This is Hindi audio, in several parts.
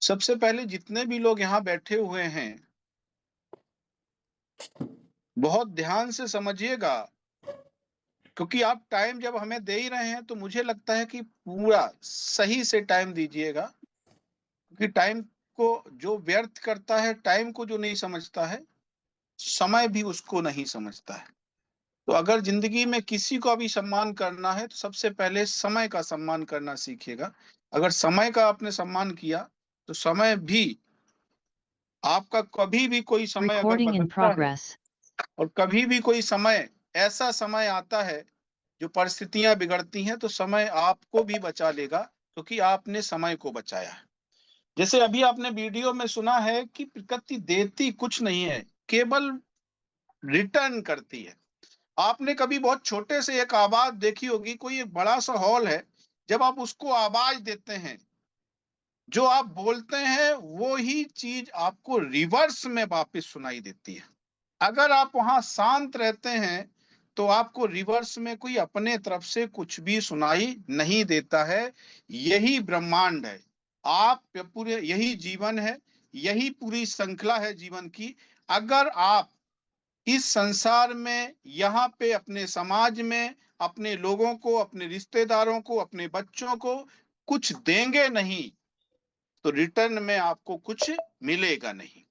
सबसे पहले जितने भी लोग यहाँ बैठे हुए हैं, बहुत ध्यान से समझिएगा, क्योंकि आप टाइम जब हमें दे ही रहे हैं तो मुझे लगता है कि पूरा सही से टाइम दीजिएगा, क्योंकि टाइम को जो व्यर्थ करता है, टाइम को जो नहीं समझता है, समय भी उसको नहीं समझता है। तो अगर ज़िंदगी में किसी को भी सम्मान करना है, तो सबसे पहले समय का सम्मान करना सीखिएगा। अगर समय का आपने सम्मान किया, तो समय भी आपका कभी भी कोई समय अगर Recording in बदलता है progress. और कभी भी कोई समय ऐसा समय आता है, जो परिस्थितियाँ बिगड़ती हैं, तो समय आपको भी बचा लेगा, क्योंकि आपने समय को बचाया है। जैसे अभी आपने वीडियो में सुना है कि प्रकृति देती कुछ नहीं है, केवल रिटर्न करती है। आपने कभी बहुत छोटे से एक आवाज़ देखी होगी, कोई एक बड़ा-सा हॉल है, जब आप उसको आवाज़ देते हैं, जो आप बोलते हैं, वो ही चीज़ आपको रिवर्स में वापस सुनाई देती है। अगर आप वहाँ शांत रहते हैं, तो आपको रिवर्स में कोई अपने तरफ से कुछ भी सुनाई नहीं देता है। यही ब्रह्मांड है। आप पे पूरे यही जीवन है, यही पूरी श्रृंखला है जीवन की। अगर आप इस संसार में, यहाँ पे अपने समाज में, अपने लोगों को, अपने रिश्तेदारों को, अपने बच्चों को कुछ देंगे नहीं, तो रिटर्न में आपको कुछ मिलेगा नहीं।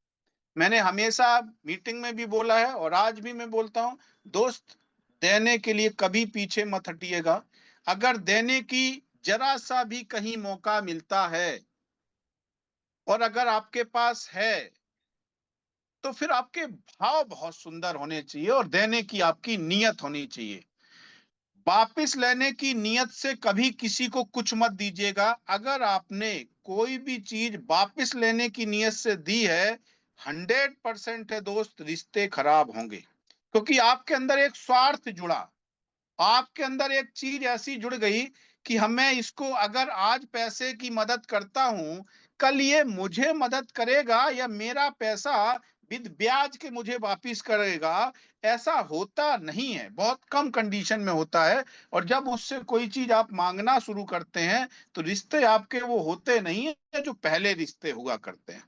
मैंने हमेशा मीटिंग में भी बोला है और आज भी मैं बोलता हूँ, दोस्त, देने के लिए कभी पीछे मत हटिएगा। अगर देने की जरा-सा भी कहीं मौका मिलता है और अगर आपके पास है, तो फिर आपके भाव बहुत सुंदर होने चाहिए और देने की आपकी नीयत होनी चाहिए। वापिस लेने की नीयत से कभी किसी को कुछ मत दीजिएगा। अगर आपने कोई भी चीज़ वापिस लेने की नीयत से दी है, 100% है दोस्त, रिश्ते खराब होंगे। क्योंकि आपके अंदर एक स्वार्थ जुड़ा, आपके अंदर एक चीज़ ऐसी जुड़ गई कि हमें इसको अगर आज पैसे की मदद करता हूँ, कल ये मुझे मदद करेगा या मेरा पैसा विद ब्याज के मुझे वापिस करेगा, ऐसा होता नहीं है, बहुत कम कंडीशन में होता है। और जब उससे कोई चीज़ आप माँगना शुरू करते हैं, तो रिश्ते आपके वो होते नहीं हैं जो पहले रिश्ते हुआ करते हैं।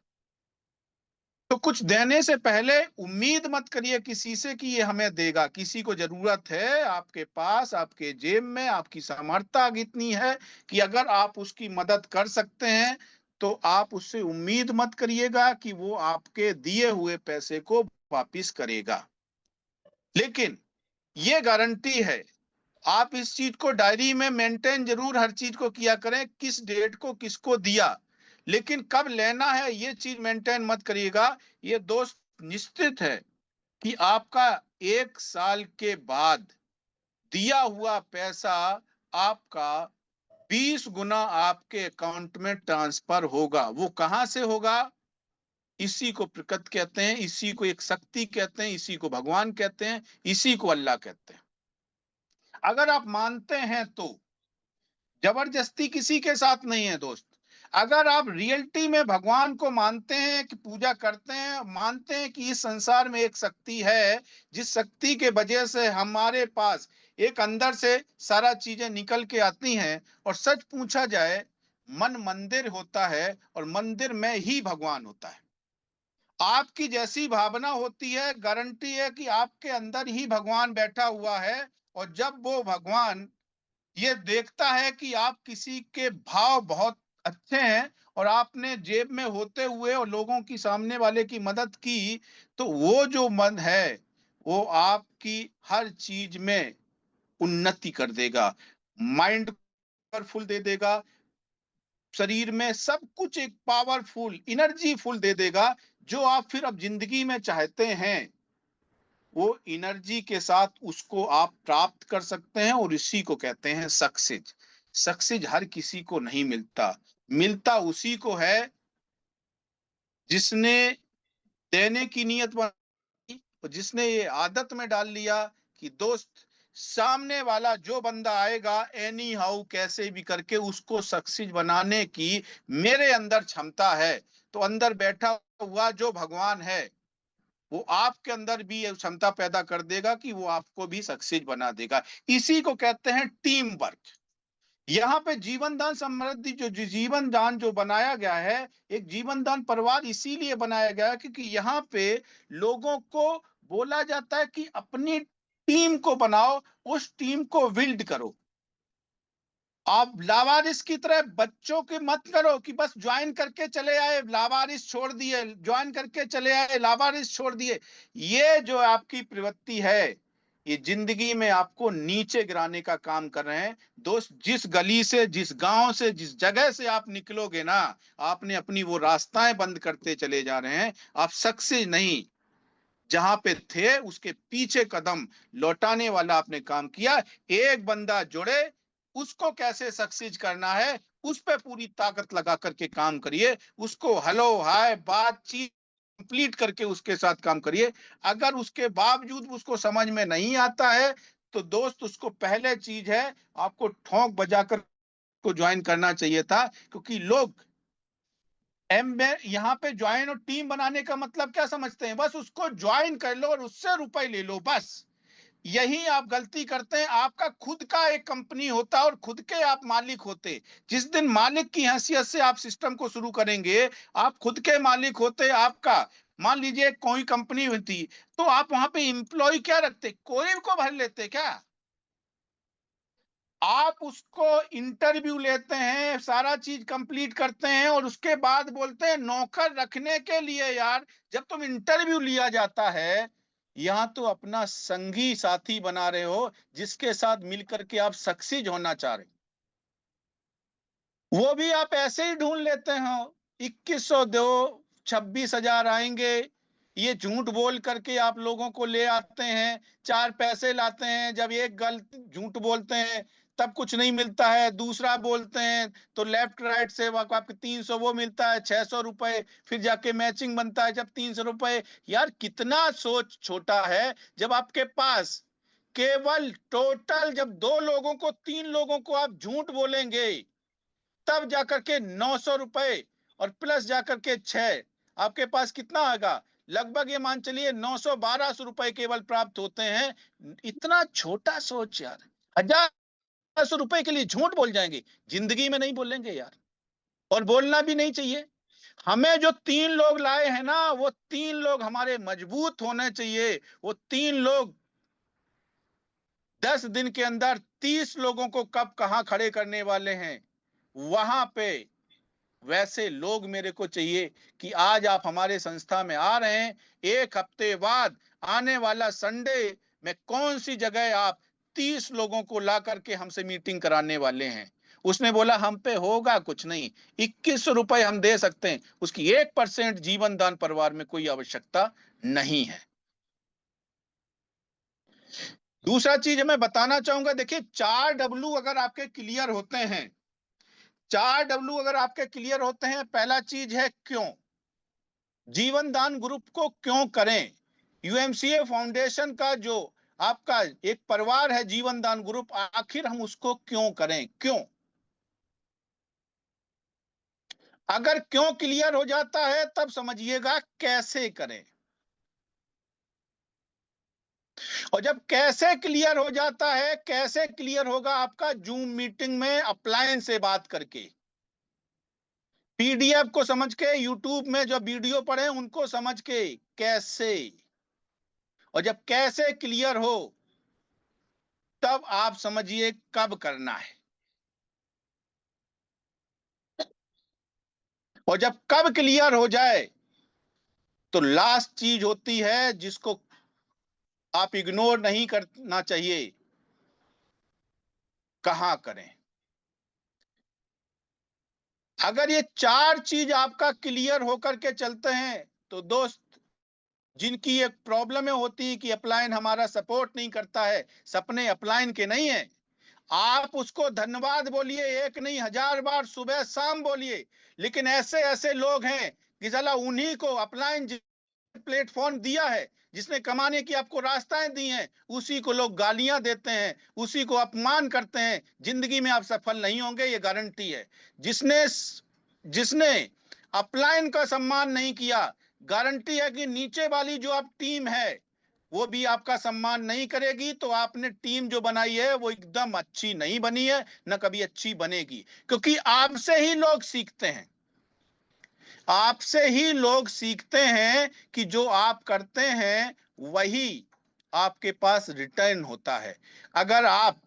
तो कुछ देने से पहले उम्मीद मत करिए किसी से कि ये हमें देगा। किसी को ज़रूरत है, आपके पास, आपके जेब में, आपकी सामर्थ्य इतनी है कि अगर आप उसकी मदद कर सकते हैं, तो आप उससे उम्मीद मत करिएगा कि वो आपके दिए हुए पैसे को वापिस करेगा। लेकिन ये गारंटी है, आप इस चीज़ को डायरी में मेंटेन ज़रूर हर चीज़ को किया करें, किस डेट को किसको दिया। लेकिन कब लेना है, ये चीज़ मेंटेन मत करिएगा। ये दोस्त निश्चित है कि आपका 1 साल के बाद दिया हुआ पैसा आपका 20 गुना आपके अकाउंट में ट्रांसफ़र होगा। वो कहाँ से होगा? इसी को प्रकृति कहते हैं, इसी को एक शक्ति कहते हैं, इसी को भगवान कहते हैं, इसी को अल्लाह कहते हैं। अगर आप मानते हैं तो, जबरदस्ती किसी के साथ नहीं है दोस्त। अगर आप रियलिटी में भगवान को मानते हैं, कि पूजा करते हैं, मानते हैं कि इस संसार में एक शक्ति है, जिस शक्ति के वजह से हमारे पास एक अंदर से सारा चीजें निकल के आती हैं, और सच पूछा जाए, मन मंदिर होता है और मंदिर में ही भगवान होता है। आपकी जैसी भावना होती है, गारंटी है कि आपके अंदर ही भगवान बैठा हुआ है। और जब वो भगवान ये देखता है कि आप किसी के भाव बहुत अच्छे हैं और आपने जेब में होते हुए और लोगों की, सामने वाले की मदद की, तो वो जो मन है, वो आपकी हर चीज में उन्नति कर देगा। माइंड पावरफुल दे देगा, शरीर में सब कुछ एक पावरफुल एनर्जी फुल दे देगा, जो आप फिर अब जिंदगी में चाहते हैं, वो एनर्जी के साथ उसको आप प्राप्त कर सकते हैं। और इसी को कहते हैं सक्सेस। सक्सेस हर किसी को नहीं मिलता, मिलता उसी को है जिसने देने की नीयत बनाई और जिसने ये आदत में डाल लिया कि दोस्त, सामने वाला जो बंदा आएगा, एनी हाउ कैसे भी करके उसको सक्सेस बनाने की मेरे अंदर क्षमता है। तो अंदर बैठा हुआ जो भगवान है, वो आपके अंदर भी ये क्षमता पैदा कर देगा कि वो आपको भी सक्सेस बना देगा। इसी को कहते हैं टीम वर्क। यहाँ पे जीवन दान समृद्धि जो जीवन दान जो बनाया गया है, एक जीवन दान परिवार इसीलिए बनाया गया है क्योंकि यहाँ पे लोगों को बोला जाता है कि अपनी टीम को बनाओ, उस टीम को बिल्ड करो। आप लावारिस की तरह बच्चों की मत करो कि बस ज्वाइन करके चले आए, लावारिस छोड़ दिए, ज्वाइन करके चले आए, लावारिस छोड़ दिए। ये जो आपकी प्रवृत्ति है, ये जिंदगी में आपको नीचे गिराने का काम कर रहे हैं। दोस्त, जिस गली से, जिस गांव से, जिस जगह से आप निकलोगे ना, आपने अपनी वो रास्ताएं बंद करते चले जा रहे हैं। आप सक्सेस नहीं, जहां पे थे उसके पीछे कदम लौटाने वाला आपने काम किया। एक बंदा जुड़े, उसको कैसे सक्सीड करना है, उस पे पूरी ताकत लगा करके काम करिए। उसको हेलो हाय बातचीत कंप्लीट करके उसके साथ काम करिए। अगर उसके बावजूद उसको समझ में नहीं आता है, तो दोस्त उसको पहले चीज है, आपको ठोंक बजाकर को ज्वाइन करना चाहिए था। क्योंकि लोग एम में यहाँ पे ज्वाइन और टीम बनाने का मतलब क्या समझते हैं, बस उसको ज्वाइन कर लो और उससे रुपए ले लो, बस। यही आप गलती करते हैं। आपका खुद का एक कंपनी होता और खुद के आप मालिक होते। जिस दिन मालिक की हैसियत से आप सिस्टम को शुरू करेंगे, आप खुद के मालिक होते। आपका मान लीजिए कोई कंपनी होती, तो आप वहां पे एम्प्लॉय क्या रखते, कोई को भर लेते क्या? आप उसको इंटरव्यू लेते हैं, सारा चीज कंप्लीट करते हैं और उसके बाद बोलते हैं नौकर रखने के लिए। यार, जब तुम इंटरव्यू लिया जाता है, यहां तो अपना संगी साथी बना रहे हो, जिसके साथ मिलकर के आप सक्सीड होना चाह रहे हो, वो भी आप ऐसे ही ढूंढ लेते हो। 2100 दो, 26,000 आएंगे, ये झूठ बोल करके आप लोगों को ले आते हैं। चार पैसे लाते हैं, जब एक गलत झूठ बोलते हैं तब कुछ नहीं मिलता है, दूसरा बोलते हैं तो लेफ्ट राइट से आपके 300 वो मिलता है, 600 रुपए, फिर जाके मैचिंग बनता है जब 300 रुपए। यार, कितना सोच छोटा है। जब आपके पास केवल टोटल, जब दो लोगों को, तीन लोगों को आप झूठ बोलेंगे, तब जाकर के 900 रुपए और प्लस जाकर के 6, आपके पास कितना आएगा? लगभग ये मान चलिए 900-1200 रुपए केवल प्राप्त होते हैं। इतना छोटा सोच यार। 1,000-1,000 रुपए के लिए झूठ बोल जाएंगे, जिंदगी में नहीं बोलेंगे यार, और बोलना भी नहीं चाहिए। हमें जो 3 लोग लाए हैं ना, वो 3 लोग हमारे मजबूत होने चाहिए। वो 3 लोग 10 दिन के अंदर 30 लोगों को कब कहां खड़े करने वाले हैं, वहां पे वैसे लोग मेरे को चाहिए। कि आज आप हमारे संस्था में आ रहे हैं, एक हफ्ते बाद आने वाला संडे में कौन सी जगह आप 30 लोगों को ला करके हमसे मीटिंग कराने वाले हैं। उसने बोला हम पे होगा कुछ नहीं, 2100 रुपए हम दे सकते हैं, उसकी 1% जीवन दान परिवार में कोई आवश्यकता नहीं है। दूसरा चीज मैं बताना चाहूंगा, देखिए 4 W अगर आपके क्लियर होते हैं, 4 W अगर आपके क्लियर होते हैं, पहला चीज है क्यों, जीवन दान ग्रुप को क्यों करें। यूएमसीए फाउंडेशन का जो आपका एक परिवार है जीवन दान ग्रुप, आखिर हम उसको क्यों करें, क्यों? अगर क्यों क्लियर हो जाता है, तब समझिएगा कैसे करें। और जब कैसे क्लियर हो जाता है, कैसे क्लियर होगा आपका, जूम मीटिंग में अपलाइन से बात करके, पीडीएफ को समझ के, यूट्यूब में जो वीडियो पढ़े उनको समझ के, कैसे। और जब कैसे क्लियर हो, तब आप समझिए कब करना है। और जब कब क्लियर हो जाए, तो लास्ट चीज होती है जिसको आप इग्नोर नहीं करना चाहिए, कहां करें। अगर ये 4 चीज आपका क्लियर होकर के चलते हैं, तो दोस्त, जिनकी एक प्रॉब्लम होती है कि अपलाइन हमारा सपोर्ट नहीं करता है, सपने अपलाइन के नहीं है, आप उसको धन्यवाद बोलिए, एक नहीं 1000 बार सुबह शाम बोलिए। लेकिन ऐसे ऐसे लोग हैं कि साला उन्हीं को अपलाइन प्लेटफॉर्म दिया है, जिसने कमाने की आपको रास्ताएं दी हैं, उसी को लोग गालियां देते हैं, उसी को अपमान करते हैं। जिंदगी में आप सफल नहीं होंगे, ये गारंटी है। जिसने जिसने अपलाइन का सम्मान नहीं किया, गारंटी है कि नीचे वाली जो आप टीम है, वो भी आपका सम्मान नहीं करेगी, तो आपने टीम जो बनाई है वो एकदम अच्छी नहीं बनी है, न कभी अच्छी बनेगी। क्योंकि आपसे ही लोग सीखते हैं, आपसे ही लोग सीखते हैं कि जो आप करते हैं वही आपके पास रिटर्न होता है। अगर आप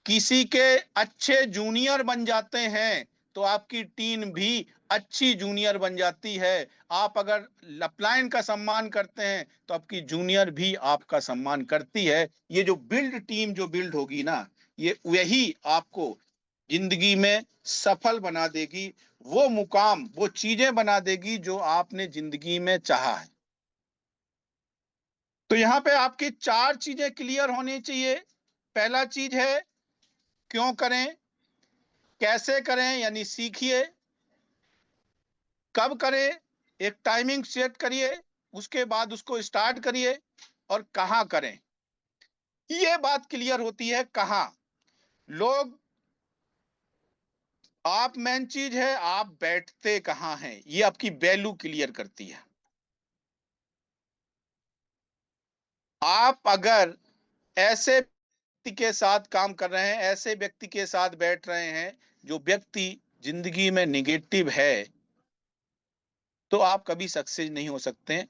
किसी के अच्छे जूनियर बन जाते हैं तो आपकी टीम भी अच्छी जूनियर बन जाती है। आप अगर अपलाइन का सम्मान करते हैं तो आपकी जूनियर भी आपका सम्मान करती है। ये जो टीम जो बिल्ड होगी ना, ये वही आपको जिंदगी में सफल बना देगी, वो मुकाम, वो चीजें बना देगी जो आपने जिंदगी में चाहा है। तो यहाँ पे आपकी 4 चीजें क्लियर होनी चाहिए। पहला चीज है क्यों करें, कैसे करें यानी सीखिए, कब करें, एक टाइमिंग सेट करिए, उसके बाद उसको स्टार्ट करिए, और कहाँ करें। ये बात क्लियर होती है कहाँ। लोग, आप मेन चीज है आप बैठते कहाँ हैं, ये आपकी वैल्यू क्लियर करती है। आप अगर ऐसे व्यक्ति के साथ काम कर रहे हैं, ऐसे व्यक्ति के साथ बैठ रहे हैं जो व्यक्ति जिंदगी में निगेटिव है, तो आप कभी सक्सेस नहीं हो सकते हैं।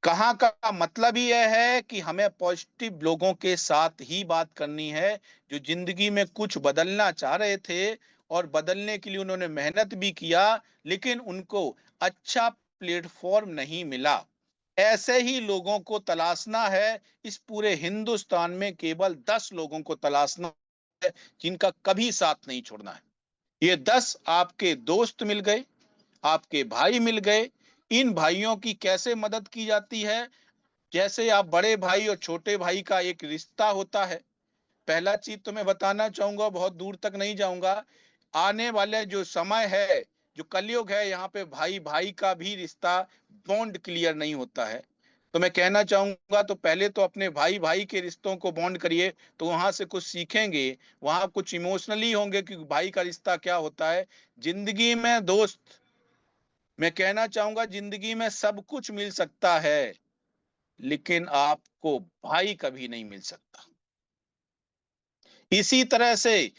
कहाँ का मतलब ही यह है कि हमें पॉजिटिव लोगों के साथ ही बात करनी है, जो जिंदगी में कुछ बदलना चाह रहे थे और बदलने के लिए उन्होंने मेहनत भी किया, लेकिन उनको अच्छा प्लेटफॉर्म नहीं मिला। ऐसे ही लोगों को तलाशना है। इस पूरे हिंदुस्तान में केवल 10 लोगों को तलाशना है जिनका कभी साथ नहीं छोड़ना है। ये 10 आपके दोस्त मिल गए, आपके भाई मिल गए। इन भाइयों की कैसे मदद की जाती है, जैसे आप बड़े भाई और छोटे भाई का एक रिश्ता होता है। पहला चीज तो मैं बताना चाहूंगा, बहुत दूर तक नहीं जाऊंगा। आने वाले जो समय है, जो कलयुग है, यहाँ पे भाई भाई का भी रिश्ता, बॉन्ड क्लियर नहीं होता है। तो मैं कहना चाहूंगा, तो पहले तो अपने भाई भाई के रिश्तों को बॉन्ड करिए, तो वहां से कुछ सीखेंगे, वहां कुछ इमोशनली होंगे कि भाई का रिश्ता क्या होता है। जिंदगी में दोस्त, मैं कहना चाहूंगा, जिंदगी में सब कुछ मिल सकता है, लेकिन आपको भाई कभी नहीं मिल सकता। इसी तरह से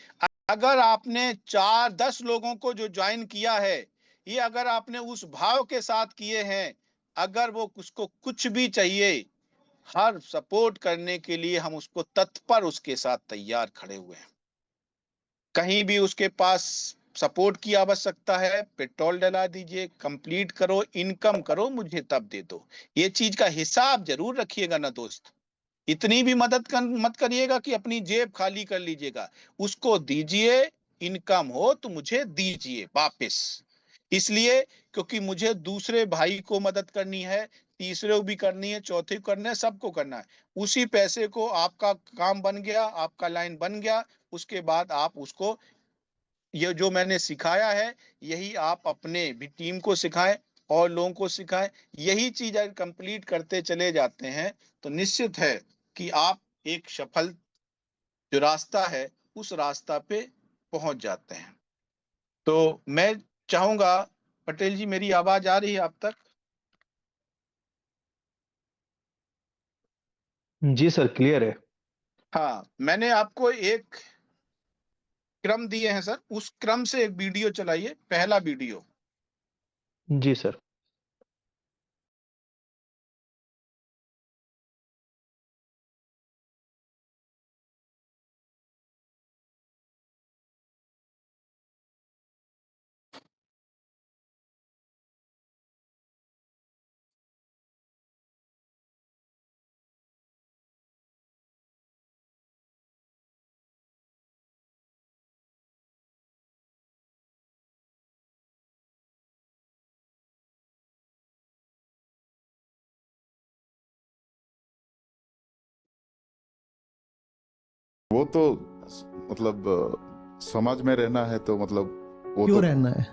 अगर आपने 4-10 लोगों को जो ज्वाइन किया है, ये अगर आपने उस भाव के साथ किए हैं, अगर वो उसको कुछ भी चाहिए, हर सपोर्ट करने के लिए हम उसको तत्पर उसके साथ तैयार खड़े हुए हैं। कहीं भी उसके पास सपोर्ट की आवश्यकता है, पेट्रोल डला दीजिए, कंप्लीट करो, इनकम करो, मुझे तब दे दो। ये चीज का हिसाब जरूर रखिएगा ना दोस्त। इतनी भी मत करिएगा कि अपनी जेब खाली कर लीजिएगा। उसको दीजिए, इनकम हो तो मुझे दीजिए वापस। इसलिए क्योंकि मुझे दूसरे भाई को मदद करनी है, तीसरे को भी करनी है, चौथे को करना है, सबको करना है। उसी पैसे को आपका काम बन गया, आपका लाइन बन गया, उसके बाद आप उसको, ये जो मैंने सिखाया है, यही आप अपने भी टीम को सिखाएं और लोगों को सिखाएं। यही चीज अगर कंप्लीट करते चले जाते हैं तो निश्चित है कि आप एक सफल जो रास्ता है उस रास्ता पे पहुंच जाते हैं। तो मैं चाहूंगा, पटेल जी, मेरी आवाज आ रही है आप तक? जी सर, क्लियर है। हाँ, मैंने आपको एक क्रम दिए हैं सर, उस क्रम से एक वीडियो चलाइए, पहला वीडियो। जी सर। वो तो मतलब समाज में रहना है तो मतलब वो क्यों तो रहना है?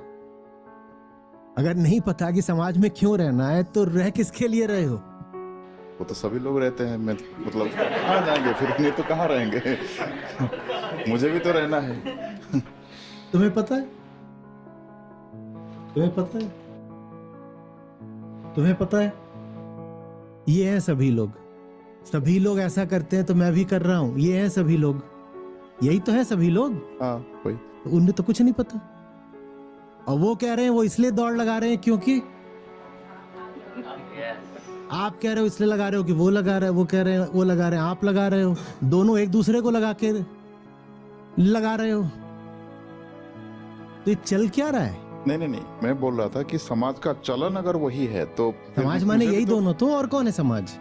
अगर नहीं पता कि समाज में क्यों रहना है तो रह किसके लिए रहे हो? वो तो सभी लोग रहते हैं। मैं मतलब कहाँ जाएंगे फिर, नहीं तो कहाँ रहेंगे। मुझे भी तो रहना है। तुम्हें पता है? तुम्हें पता है? तुम्हें पता है? ये हैं सभी लोग सभी लोग ऐसा करते हैं तो मैं भी कर रहा हूं, ये है सभी लोग, यही तो है सभी लोग। हाँ वही। तो उन्हें तो कुछ नहीं पता, और वो कह रहे हैं वो इसलिए दौड़ लगा रहे हैं क्योंकि आप कह रहे हो इसलिए लगा रहे हो कि वो लगा रहे हैं, वो कह रहे हैं वो लगा रहे हैं, आप लगा रहे हो, दोनों एक दूसरे को लगा के लगा रहे हो। तो ये चल क्या रहा है? नहीं, मैं बोल रहा था कि समाज का चलन अगर वही है तो फिर समाज माने मुझे यही तो, दोनों तो, और कौन है समाज?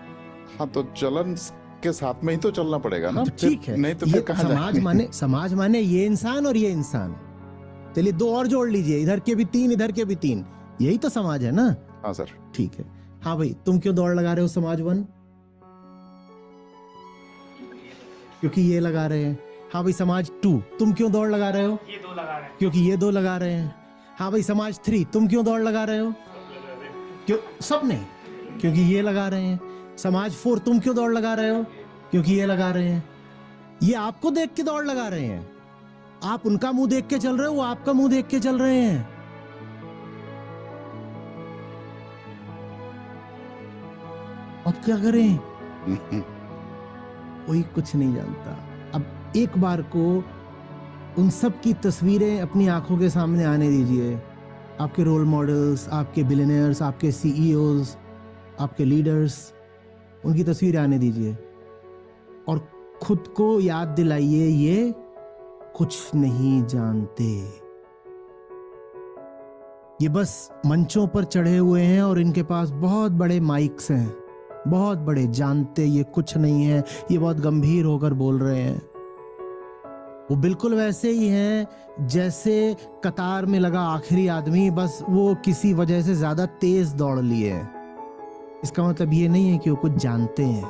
हाँ तो चलन के साथ में ही तो चलना पड़ेगा ना। तो फिर ठीक है, नहीं तो ये फिर कहाँ जाएंगे? समाज माने ये इंसान और ये इंसान। चलिए दो और जोड़ लीजिए, इधर के भी तीन, इधर के भी तीन, यही तो समाज है ना। हाँ सर। ठीक है। हाँ भाई, तुम क्यों दौड़ लगा रहे हो समाज वन? क्योंकि ये लगा रहे हैं। हाँ भाई समाज टू, तुम क्यों दौड़ लगा रहे हो? ये दो लगा रहे हैं। क्योंकि ये दो लगा रहे हैं। हाँ भाई समाज थ्री, तुम क्यों दौड़ लगा रहे हो? क्यों? सब नहीं, क्योंकि ये लगा रहे हैं। समाज फोर, तुम क्यों दौड़ लगा रहे हो? क्योंकि ये लगा रहे हैं। ये आपको देख के दौड़ लगा रहे हैं, आप उनका मुंह देख के चल रहे हो, वो आपका मुंह देख के चल रहे हैं। अब क्या करें? कोई कुछ नहीं जानता। अब एक बार को उन सब की तस्वीरें अपनी आंखों के सामने आने दीजिए, आपके रोल मॉडल्स, आपके बिलियनियर्स, आपके सीईओज, आपके लीडर्स, उनकी तस्वीरें आने दीजिए और खुद को याद दिलाइए ये कुछ नहीं जानते, ये बस मंचों पर चढ़े हुए हैं और इनके पास बहुत बड़े माइक्स हैं, बहुत बड़े, जानते ये कुछ नहीं है, ये बहुत गंभीर होकर बोल रहे हैं। वो बिल्कुल वैसे ही हैं जैसे कतार में लगा आखिरी आदमी, बस वो किसी वजह से ज्यादा तेज दौड़ लिए हैं। इसका मतलब ये नहीं है कि वो कुछ जानते हैं,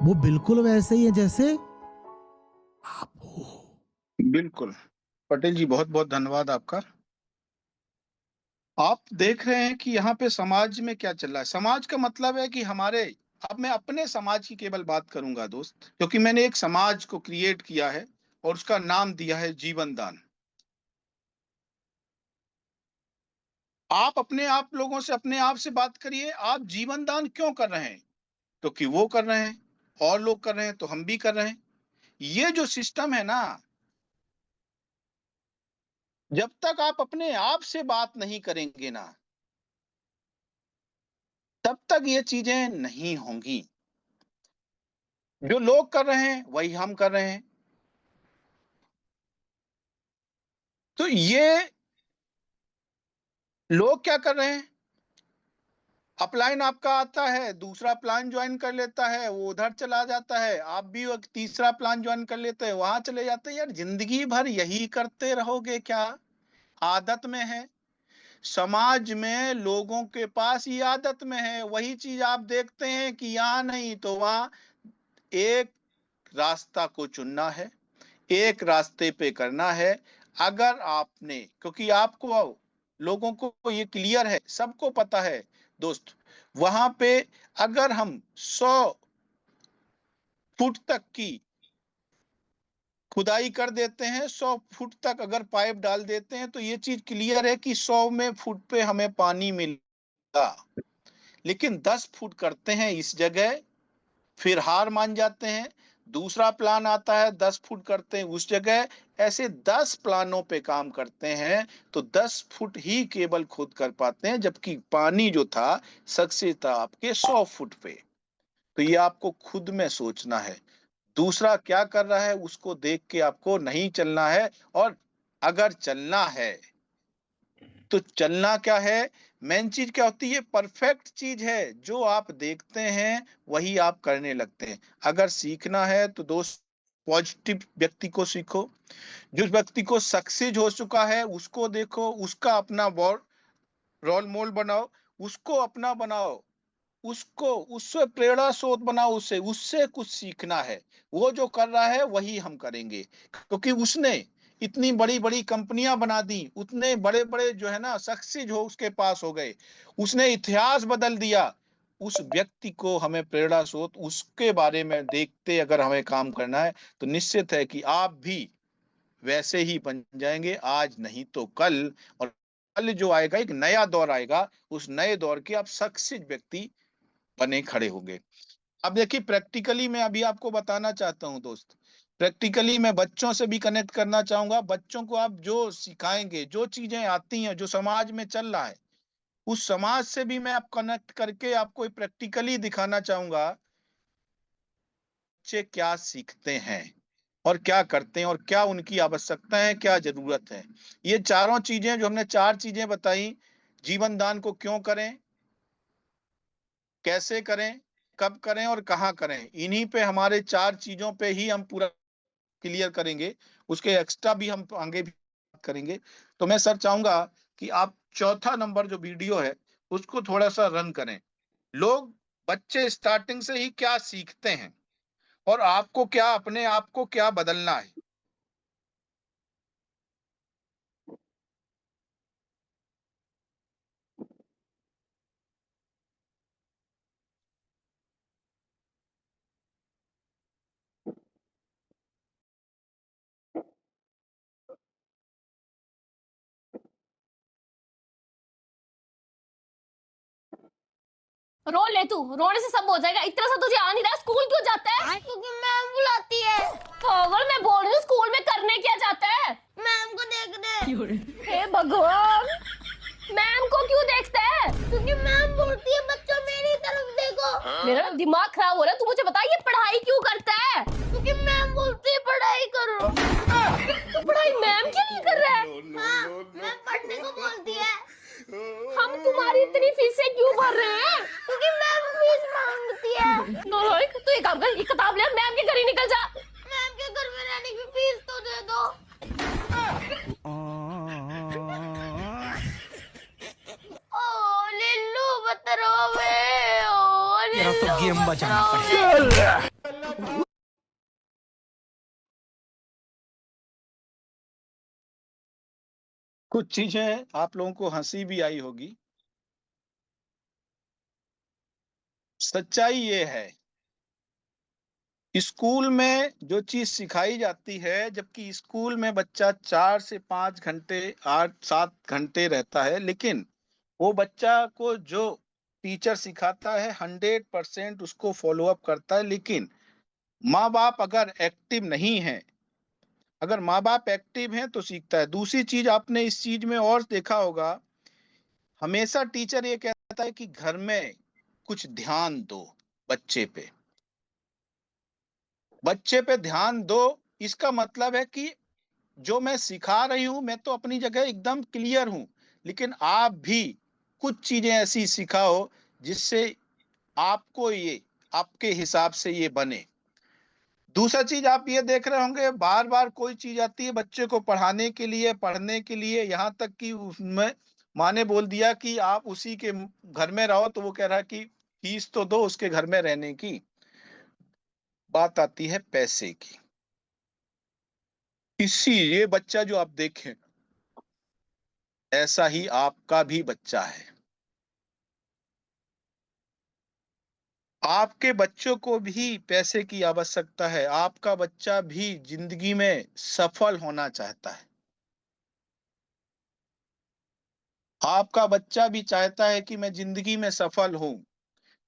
वो बिल्कुल वैसे ही है जैसे आप हो। बिल्कुल पटेल जी, बहुत बहुत धन्यवाद आपका। आप देख रहे हैं कि यहाँ पे समाज में क्या चल रहा है। समाज का मतलब है कि हमारे, अब मैं अपने समाज की केवल बात करूंगा दोस्त, क्योंकि मैंने एक समाज को क्रिएट किया है और उसका नाम दिया है जीवन दान। आप अपने आप लोगों से, अपने आप से बात करिए, आप जीवन दान क्यों कर रहे हैं? क्योंकि वो कर रहे हैं और लोग कर रहे हैं तो हम भी कर रहे हैं। ये जो सिस्टम है ना, जब तक आप अपने आप से बात नहीं करेंगे ना, तब तक ये चीजें नहीं होंगी। जो लोग कर रहे हैं वही हम कर रहे हैं। तो ये लोग क्या कर रहे हैं, अपलाइन आपका आता है, दूसरा प्लान ज्वाइन कर लेता है, वो उधर चला जाता है, आप भी एक तीसरा प्लान ज्वाइन कर लेते हैं, वहां चले जाते हैं। यार जिंदगी भर यही करते रहोगे क्या? आदत में है, समाज में लोगों के पास ये आदत में है, वही चीज आप देखते हैं कि यहाँ नहीं तो वहां। एक रास्ता को चुनना है, एक रास्ते पे करना है। अगर आपने, क्योंकि आपको, लोगों को ये क्लियर है, सबको पता है दोस्त, वहां पे अगर हम 100 फुट तक की खुदाई कर देते हैं, 100 फुट तक अगर पाइप डाल देते हैं, तो ये चीज क्लियर है कि 100 में फुट पे हमें पानी मिलेगा। लेकिन 10 फुट करते हैं इस जगह, फिर हार मान जाते हैं, दूसरा प्लान आता है 10 फुट करते हैं उस जगह। ऐसे 10 प्लानों पे काम करते हैं तो 10 फुट ही केवल खोद कर पाते हैं, जबकि पानी जो था सक्सेस था आपके 100 फुट पे। तो ये आपको खुद में सोचना है, दूसरा क्या कर रहा है उसको देख के आपको नहीं चलना है। और अगर चलना है तो चलना क्या है, मेन चीज क्या होती है, परफेक्ट चीज है, जो आप देखते हैं वही आप करने लगते हैं। अगर सीखना है तो दोस्त पॉजिटिव व्यक्ति को सीखो, जिस व्यक्ति को सक्सेस हो चुका है उसको देखो, उसका अपना रोल मॉडल बनाओ, उसको अपना बनाओ, उसको, उससे प्रेरणा स्रोत बनाओ, उससे उससे कुछ सीखना है। वो जो कर रहा है वही हम करेंगे, क्योंकि उसने इतनी बड़ी बड़ी कंपनियां बना दी, उतने बड़े बड़े जो है ना सक्सेस हो उसके पास हो गए, उसने इतिहास बदल दिया। उस व्यक्ति को हमें प्रेरणा स्रोत उसके बारे में देखते अगर हमें काम करना है, तो निश्चित है कि आप भी वैसे ही बन जाएंगे, आज नहीं तो कल। और कल जो आएगा, एक नया दौर आएगा, उस नए दौर के आप सक्सेस व्यक्ति बने खड़े होंगे। अब देखिए प्रैक्टिकली मैं अभी आपको बताना चाहता हूं दोस्त, प्रैक्टिकली मैं बच्चों से भी कनेक्ट करना चाहूंगा। बच्चों को आप जो सिखाएंगे, जो चीजें आती हैं, जो समाज में चल रहा है, उस समाज से भी मैं आप कनेक्ट करके आपको प्रैक्टिकली दिखाना चाहूंगा बच्चे क्या सीखते हैं और क्या करते हैं और क्या उनकी आवश्यकता है, क्या जरूरत है। ये चारों चीजें जो हमने 4 चीजें बताई, जीवन दान को क्यों करें, कैसे करें, कब करें और कहाँ करें, इन्हीं पे हमारे 4 चीजों पे ही हम पूरा क्लियर करेंगे। उसके एक्स्ट्रा भी हम आगे भी बात करेंगे। तो मैं सर चाहूंगा कि आप चौथा नंबर जो वीडियो है उसको थोड़ा सा रन करें। लोग, बच्चे स्टार्टिंग से ही क्या सीखते हैं और आपको क्या, अपने आप को क्या बदलना है। रो ले तू, रोने से सब हो जाएगा। इतना सा तुझे आ नहीं रहा, स्कूल क्यों जाता है? क्योंकि मैम बुलाती है। पागल, मैं बोल रही हूँ स्कूल में करने क्या जाता है? मैम को देखने। हे भगवान, मैम को क्यों देखता है? क्योंकि मैम बोलती है बच्चों मेरी तरफ देखो। मेरा दिमाग खराब हो रहा है। तू मुझे बता, ये पढ़ाई क्यों करता है? क्योंकि मैम बोलती है पढ़ाई करो। तू पढ़ाई मैम के लिए कर रहा है? हाँ, मैम पढ़ने को बोलती है। हम तुम्हारी इतनी फीसें क्यों भर रहे हैं? क्योंकि मैम फीस मांगती है। नालायक, तू एक काम कर, ये किताब ले, मैम के घर ही निकल जा। मैम के घर में रहने की फीस तो दे दो। ओ लिल्लू मत रोवे, ओ लिल्लू गेम मत बजाना रोवे। कुछ चीजें आप लोगों को हंसी भी आई होगी। सच्चाई ये है, स्कूल में जो चीज सिखाई जाती है, जबकि स्कूल में बच्चा 4 से 5 घंटे, 8-7 घंटे रहता है, लेकिन वो बच्चा को जो टीचर सिखाता है 100% उसको फॉलो अप करता है। लेकिन माँ बाप अगर एक्टिव नहीं है, अगर माँ बाप एक्टिव हैं तो सीखता है। दूसरी चीज आपने इस चीज में और देखा होगा, हमेशा टीचर ये कहता है कि घर में कुछ ध्यान दो बच्चे पे, बच्चे पे ध्यान दो। इसका मतलब है कि जो मैं सिखा रही हूं, मैं तो अपनी जगह एकदम क्लियर हूं, लेकिन आप भी कुछ चीजें ऐसी सिखाओ जिससे आपको ये, आपके हिसाब से ये बने। दूसरा चीज आप ये देख रहे होंगे, बार बार कोई चीज आती है बच्चे को पढ़ाने के लिए, पढ़ने के लिए, यहाँ तक कि उसमें माँ ने बोल दिया कि आप उसी के घर में रहो, तो वो कह रहा है कि फीस तो दो उसके घर में रहने की। बात आती है पैसे की। इसी, ये बच्चा जो आप देखें, ऐसा ही आपका भी बच्चा है। आपके बच्चों को भी पैसे की आवश्यकता है। आपका बच्चा भी जिंदगी में सफल होना चाहता है। आपका बच्चा भी चाहता है कि मैं जिंदगी में सफल हूं।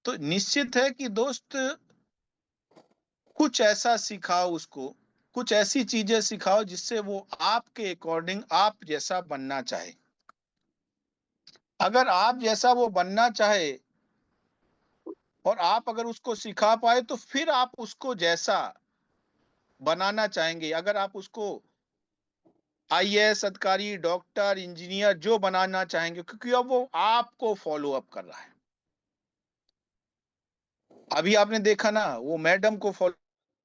तो निश्चित है कि दोस्त, कुछ ऐसा सिखाओ उसको, कुछ ऐसी चीजें सिखाओ जिससे वो आपके अकॉर्डिंग, आप जैसा बनना चाहे। अगर आप जैसा वो बनना चाहे और आप अगर उसको सिखा पाए, तो फिर आप उसको जैसा बनाना चाहेंगे। अगर आप उसको आईएएस अधिकारी, डॉक्टर, इंजीनियर जो बनाना चाहेंगे, क्योंकि अब वो आपको फॉलो अप कर रहा है। अभी आपने देखा ना, वो मैडम को फॉलो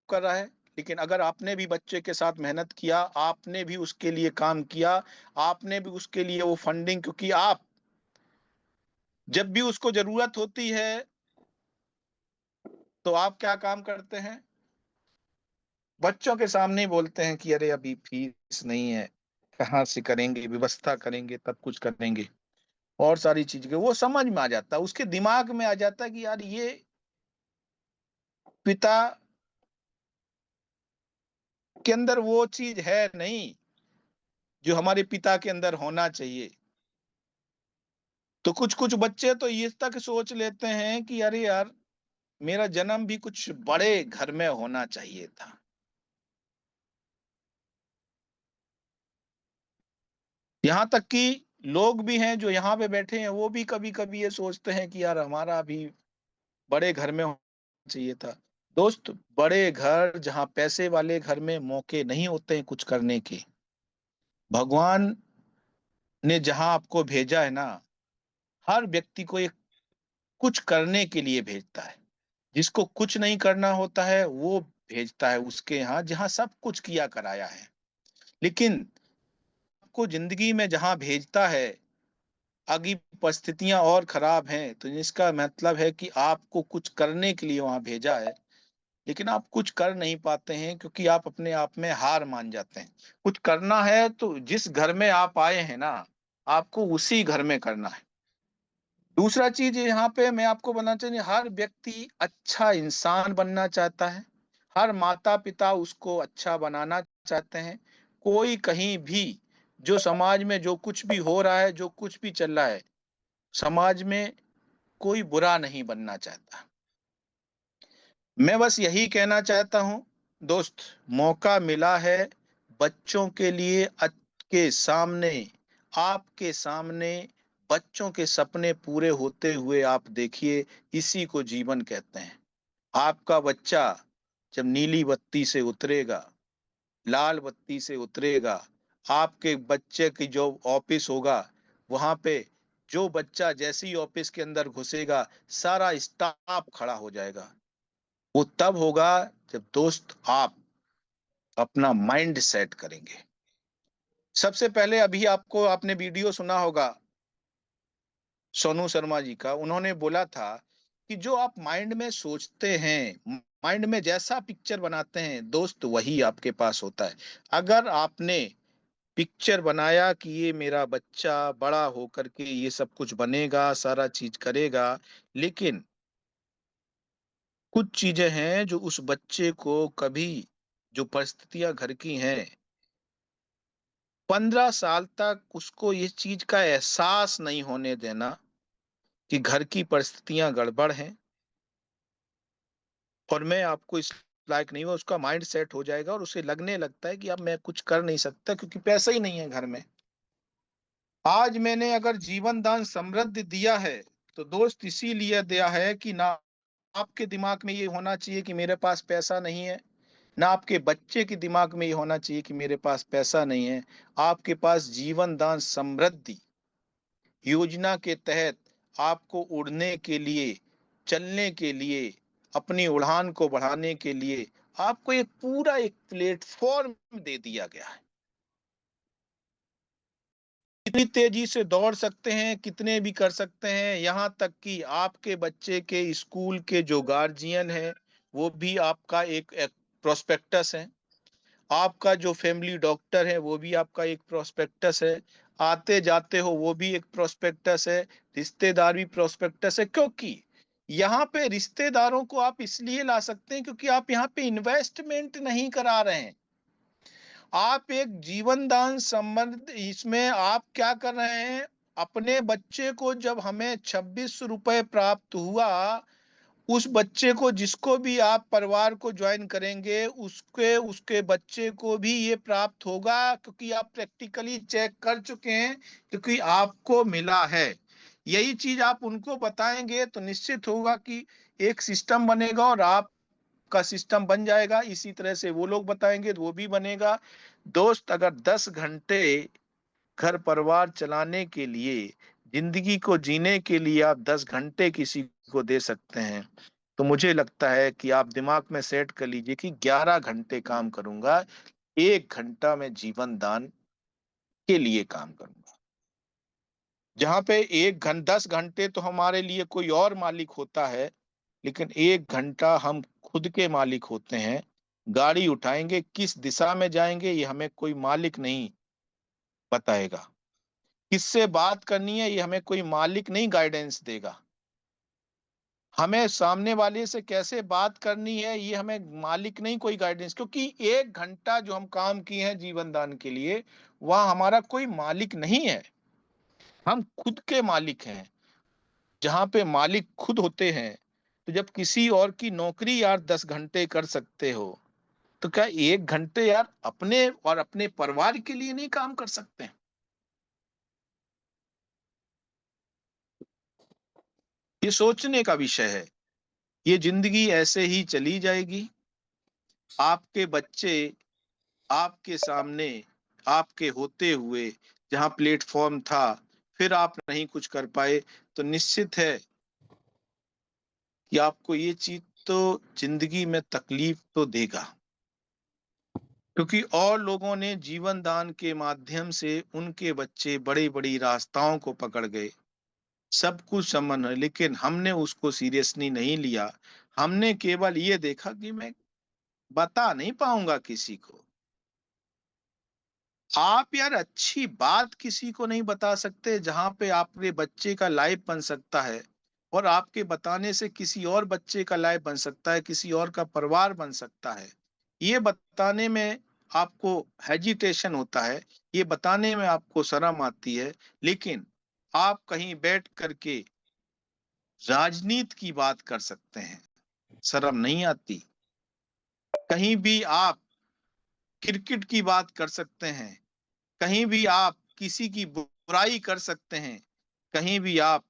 कर रहा है। लेकिन अगर आपने भी बच्चे के साथ मेहनत किया, आपने भी उसके लिए काम किया, आपने भी उसके लिए वो फंडिंग, क्योंकि आप जब भी उसको जरूरत होती है तो आप क्या काम करते हैं, बच्चों के सामने ही बोलते हैं कि अरे अभी फीस नहीं है, कहाँ से करेंगे, व्यवस्था करेंगे तब कुछ करेंगे। और सारी चीजें वो समझ में आ जाता है, उसके दिमाग में आ जाता है कि यार ये पिता के अंदर वो चीज है नहीं जो हमारे पिता के अंदर होना चाहिए। तो कुछ कुछ बच्चे तो ये तक सोच लेते हैं कि अरे यार मेरा जन्म भी कुछ बड़े घर में होना चाहिए था। यहाँ तक कि लोग भी हैं जो यहाँ पे बैठे हैं, वो भी कभी-कभी ये सोचते हैं कि यार हमारा भी बड़े घर में होना चाहिए था। दोस्त, बड़े घर, जहाँ पैसे वाले घर में मौके नहीं होते हैं कुछ करने के। भगवान ने जहाँ आपको भेजा है ना, हर व्यक्ति को एक कुछ करने के लिए भेजता है। जिसको कुछ नहीं करना होता है, वो भेजता है उसके यहाँ जहाँ सब कुछ किया कराया है। लेकिन आपको ज़िंदगी में जहाँ भेजता है, अगी परिस्थितियाँ और खराब हैं, तो इसका मतलब है कि आपको कुछ करने के लिए वहाँ भेजा है, लेकिन आप कुछ कर नहीं पाते हैं क्योंकि आप अपने आप में हार मान जाते हैं। कुछ करना है तो जिस घर में आप आए हैं ना, आपको उसी घर में करना है। दूसरा चीज़ यहाँ पे मैं आपको बताना चाहिए, हर व्यक्ति अच्छा इंसान बनना चाहता है। हर माता-पिता उसको अच्छा बनाना चाहते हैं। कोई कहीं भी जो समाज में जो कुछ भी हो रहा है, जो कुछ भी चल रहा है, समाज में कोई बुरा नहीं बनना चाहता। मैं बस यही कहना चाहता हूँ, दोस्त, मौका मिला है बच्चों के लिए के सामने, आपके सामने बच्चों के सपने पूरे होते हुए आप देखिए, इसी को जीवन कहते हैं। आपका बच्चा जब नीली बत्ती से उतरेगा, लाल बत्ती से उतरेगा, आपके बच्चे की जो ऑफिस होगा, वहाँ पे जो बच्चा जैसे ही ऑफिस के अंदर घुसेगा, सारा स्टाफ खड़ा हो जाएगा। वो तब होगा जब दोस्त आप अपना माइंड सेट करेंगे। सबसे पहले अभी आपने वीडियो सुना होगा सोनू शर्मा जी का, उन्होंने बोला था कि जो आप माइंड में सोचते हैं, माइंड में जैसा पिक्चर बनाते हैं दोस्त, वही आपके पास होता है। अगर आपने पिक्चर बनाया कि ये मेरा बच्चा बड़ा होकर के ये सब कुछ बनेगा, सारा चीज करेगा, लेकिन कुछ चीजें हैं जो उस बच्चे को कभी, जो परिस्थितियां घर की हैं, 15 साल तक उसको इस चीज का एहसास नहीं होने देना कि घर की परिस्थितियां गड़बड़ हैं और मैं आपको इस लायक नहीं हूं। उसका माइंड सेट हो जाएगा और उसे लगने लगता है कि अब मैं कुछ कर नहीं सकता क्योंकि पैसा ही नहीं है घर में। आज मैंने अगर जीवन दान समृद्धि दिया है तो दोस्त इसीलिए दिया है कि ना आपके दिमाग में ये होना चाहिए कि मेरे पास पैसा नहीं है, ना आपके बच्चे के दिमाग में ये होना चाहिए कि मेरे पास पैसा नहीं है। आपके पास जीवन दान समृद्धि योजना के तहत आपको उड़ने के लिए, चलने के लिए, अपनी उड़ान को बढ़ाने के लिए आपको एक पूरा एक प्लेटफॉर्म दे दिया गया है। कितनी तेजी से दौड़ सकते हैं, कितने भी कर सकते हैं, यहाँ तक कि आपके बच्चे के स्कूल के जो गार्जियन हैं, वो भी आपका एक प्रोस्पेक्टस है। आपका जो फैमिली डॉक्टर है, वो भी आपका एक प्रोस्पेक्टस है। आते जाते हो, वो भी एक प्रोस्पेक्टस है। रिश्तेदार भी प्रोस्पेक्टस है, क्योंकि यहाँ पे रिश्तेदारों को आप इसलिए ला सकते हैं क्योंकि आप यहाँ पे इन्वेस्टमेंट नहीं करा रहे हैं। आप एक जीवन दान संबंध, इसमें आप क्या कर रहे हैं, अपने बच्चे को जब हमें 26 रुपए प्राप्त हुआ, उस बच्चे को, जिसको भी आप परिवार को ज्वाइन करेंगे, उसके उसके बच्चे को भी ये प्राप्त होगा क्योंकि आप प्रैक्टिकली चेक कर चुके हैं, क्योंकि आपको मिला है। यही चीज आप उनको बताएंगे तो निश्चित होगा कि एक सिस्टम बनेगा और आपका सिस्टम बन जाएगा। इसी तरह से वो लोग बताएंगे तो वो भी बनेगा। दोस्त, अगर 10 घंटे घर परिवार चलाने के लिए, जिंदगी को जीने के लिए आप 10 घंटे किसी को दे सकते हैं, तो मुझे लगता है कि आप दिमाग में सेट कर लीजिए कि 11 घंटे काम करूंगा, 1 घंटा मैं जीवन दान के लिए काम करूंगा। जहां पे 10 घंटे तो हमारे लिए कोई और मालिक होता है, लेकिन 1 घंटा हम खुद के मालिक होते हैं। गाड़ी उठाएंगे, किस दिशा में जाएंगे ये हमें कोई मालिक नहीं बताएगा। किससे बात करनी है ये हमें कोई मालिक नहीं गाइडेंस देगा। हमें सामने वाले से कैसे बात करनी है ये हमें मालिक नहीं कोई गाइडेंस, क्योंकि 1 घंटा जो हम काम किए हैं जीवन दान के लिए, वह हमारा कोई मालिक नहीं है, हम खुद के मालिक हैं। जहां पे मालिक खुद होते हैं तो जब किसी और की नौकरी यार 10 घंटे कर सकते हो, तो क्या 1 घंटे यार अपने और अपने परिवार के लिए नहीं काम कर सकते हैं? ये सोचने का विषय है। ये जिंदगी ऐसे ही चली जाएगी। आपके बच्चे आपके सामने, आपके होते हुए जहां प्लेटफॉर्म था, फिर आप नहीं कुछ कर पाए, तो निश्चित है कि आपको ये चीज तो जिंदगी में तकलीफ तो देगा, क्योंकि और लोगों ने जीवन दान के माध्यम से उनके बच्चे बड़ी बड़ी रास्ताओं को पकड़ गए, सब कुछ संपन्न है, लेकिन हमने उसको सीरियसली नहीं लिया। हमने केवल ये देखा कि मैं बता नहीं पाऊंगा किसी को। आप यार अच्छी बात किसी को नहीं बता सकते जहां पे आपके बच्चे का लाइफ बन सकता है, और आपके बताने से किसी और बच्चे का लाइफ बन सकता है, किसी और का परिवार बन सकता है। ये बताने में आपको हेजिटेशन होता है, ये बताने में आपको शर्म आती है, लेकिन आप कहीं बैठ करके राजनीति की बात कर सकते हैं, शर्म नहीं आती। कहीं भी आप क्रिकेट की बात कर सकते हैं, कहीं भी आप किसी की बुराई कर सकते हैं, कहीं भी आप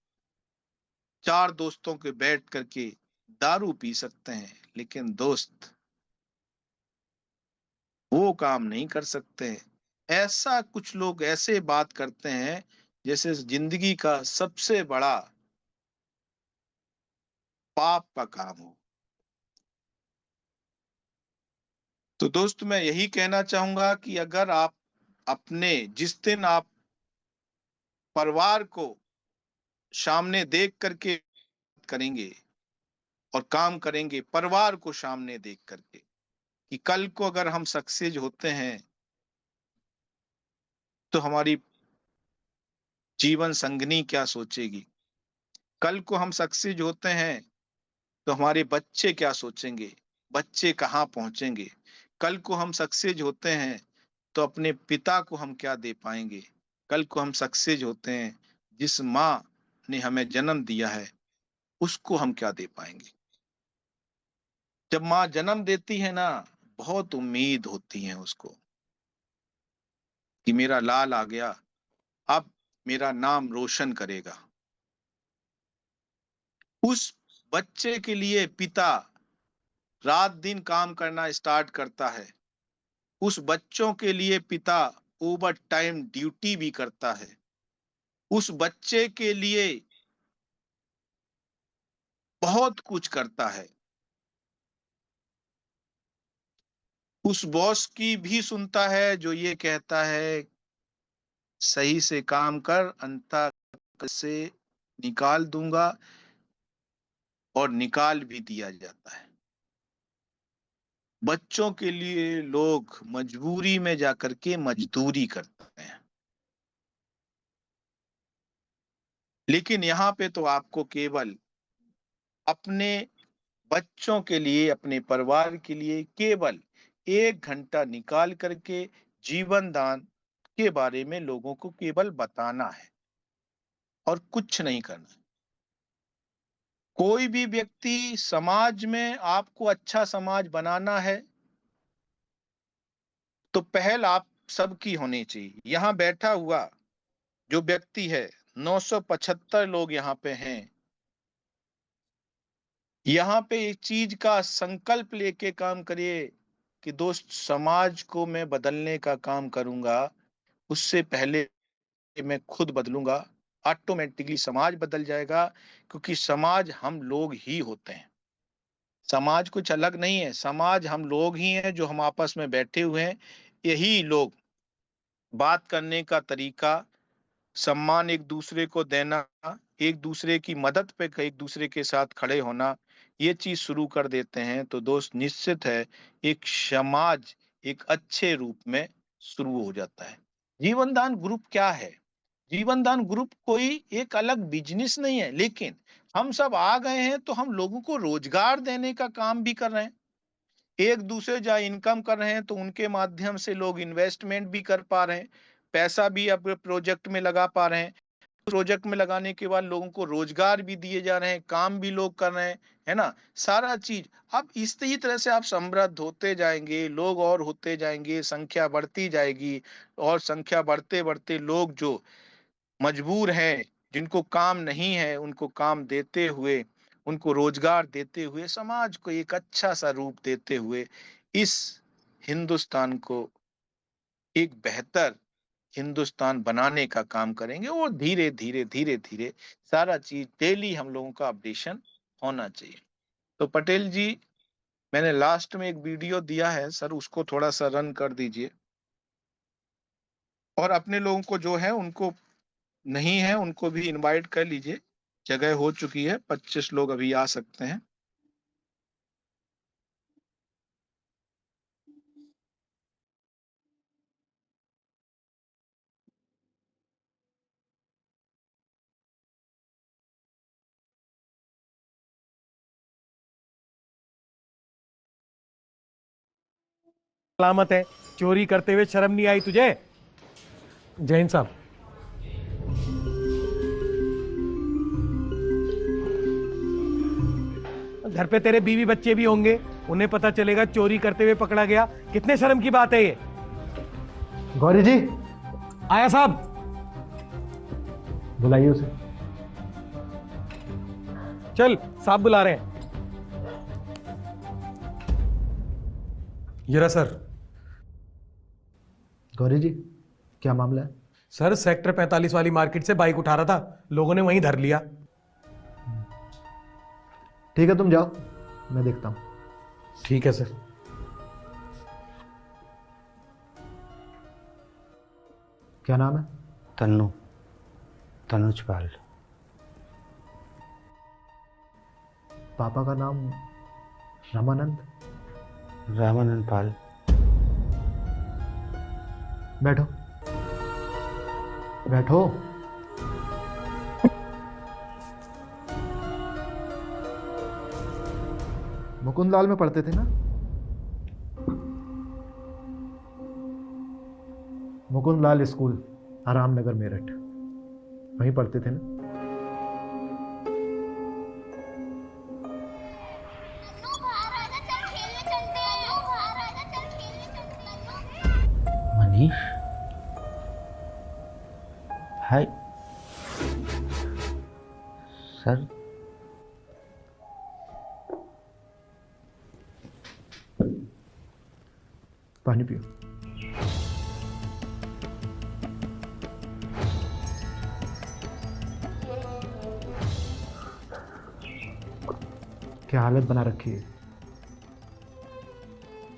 4 दोस्तों के बैठ करके दारू पी सकते हैं, लेकिन दोस्त वो काम नहीं कर सकते हैं। ऐसा कुछ लोग ऐसे बात करते हैं जैसे जिंदगी का सबसे बड़ा पाप का काम हो। तो दोस्त मैं यही कहना चाहूंगा कि अगर आप अपने जिस दिन आप परिवार को सामने देख करके करेंगे और काम करेंगे, परिवार को सामने देख करके, कि कल को अगर हम सक्सेस होते हैं तो हमारी जीवन संगनी क्या सोचेगी, कल को हम सक्सेस होते हैं तो हमारे बच्चे क्या सोचेंगे, बच्चे कहाँ पहुंचेंगे, कल को हम सक्सेस होते हैं तो अपने पिता को हम क्या दे पाएंगे, कल को हम सक्सेस होते हैं जिस माँ ने हमें जन्म दिया है उसको हम क्या दे पाएंगे। जब माँ जन्म देती है ना, बहुत उम्मीद होती है उसको कि मेरा लाल आ गया, अब मेरा नाम रोशन करेगा। उस बच्चे के लिए पिता रात दिन काम करना स्टार्ट करता है, उस बच्चों के लिए पिता ओवर टाइम ड्यूटी भी करता है, उस बच्चे के लिए बहुत कुछ करता है, उस बॉस की भी सुनता है जो ये कहता है सही से काम कर, अंता से निकाल दूंगा, और निकाल भी दिया जाता है। बच्चों के लिए लोग मजबूरी में जाकर के मजदूरी करते हैं, लेकिन यहाँ पे तो आपको केवल अपने बच्चों के लिए, अपने परिवार के लिए केवल 1 घंटा निकाल करके जीवन दान के बारे में लोगों को केवल बताना है और कुछ नहीं करना। कोई भी व्यक्ति समाज में आपको अच्छा समाज बनाना है तो पहल आप सबकी होनी चाहिए। यहाँ बैठा हुआ जो व्यक्ति है, 975 लोग यहाँ पे हैं, यहाँ पे एक चीज का संकल्प लेके काम करिए कि दोस्त समाज को मैं बदलने का काम करूंगा, उससे पहले मैं खुद बदलूंगा, ऑटोमेटिकली समाज बदल जाएगा, क्योंकि समाज हम लोग ही होते हैं। समाज कुछ अलग नहीं है, समाज हम लोग ही हैं जो हम आपस में बैठे हुए हैं। यही लोग बात करने का तरीका, सम्मान एक दूसरे को देना, एक दूसरे की मदद पे एक दूसरे के साथ खड़े होना, ये चीज शुरू कर देते हैं तो दोस्त निश्चित है एक समाज एक अच्छे रूप में शुरू हो जाता है। जीवन दान ग्रुप क्या है? जीवन दान ग्रुप कोई एक अलग बिजनेस नहीं है, लेकिन हम सब आ गए हैं तो हम लोगों को रोजगार देने का काम भी कर रहे हैं। एक दूसरे जहाँ इनकम कर रहे हैं तो उनके माध्यम से लोग इन्वेस्टमेंट भी कर पा रहे हैं, पैसा भी अब प्रोजेक्ट में लगा पा रहे हैं। प्रोजेक्ट में लगाने के बाद लोगों को रोजगार भी दिए जा रहे हैं, काम भी लोग कर रहे हैं, है ना, सारा चीज। अब इसी तरह से आप समृद्ध होते जाएंगे, लोग और होते जाएंगे, संख्या बढ़ती जाएगी, और संख्या बढ़ते बढ़ते लोग जो मजबूर हैं, जिनको काम नहीं है, उनको काम देते हुए, उनको रोजगार देते हुए, समाज को एक अच्छा सा रूप देते हुए इस हिंदुस्तान को एक बेहतर हिंदुस्तान बनाने का काम करेंगे। और धीरे धीरे धीरे धीरे सारा चीज डेली हम लोगों का अपडेशन होना चाहिए। तो पटेल जी, मैंने लास्ट में एक वीडियो दिया है सर, उसको थोड़ा सा रन कर दीजिए, और अपने लोगों को जो है उनको नहीं है उनको भी इनवाइट कर लीजिए। जगह हो चुकी है, 25 लोग अभी आ सकते हैं। सलामत है, चोरी करते हुए शर्म नहीं आई तुझे? जैन साहब, घर पे तेरे बीवी बच्चे भी होंगे, उन्हें पता चलेगा चोरी करते हुए पकड़ा गया, कितने शर्म की बात है ये। गौरी जी, आया साहब, बुलाइए उसे। चल साहब बुला रहे हैं। जरा सर। गौरी जी, क्या मामला है? सर, सेक्टर 45 वाली मार्केट से बाइक उठा रहा था, लोगों ने वहीं धर लिया। ठीक है, तुम जाओ, मैं देखता हूं। ठीक है सर। क्या नाम है? तनुज पाल। पापा का नाम रामानंद पाल। बैठो बैठो। मुकुंदलाल में पढ़ते थे ना? मुकुंदलाल स्कूल, आराम नगर, मेरठ, वहीं पढ़ते थे ना? Manish, hi sir. पानी पियो। क्या हालत बना रखी है।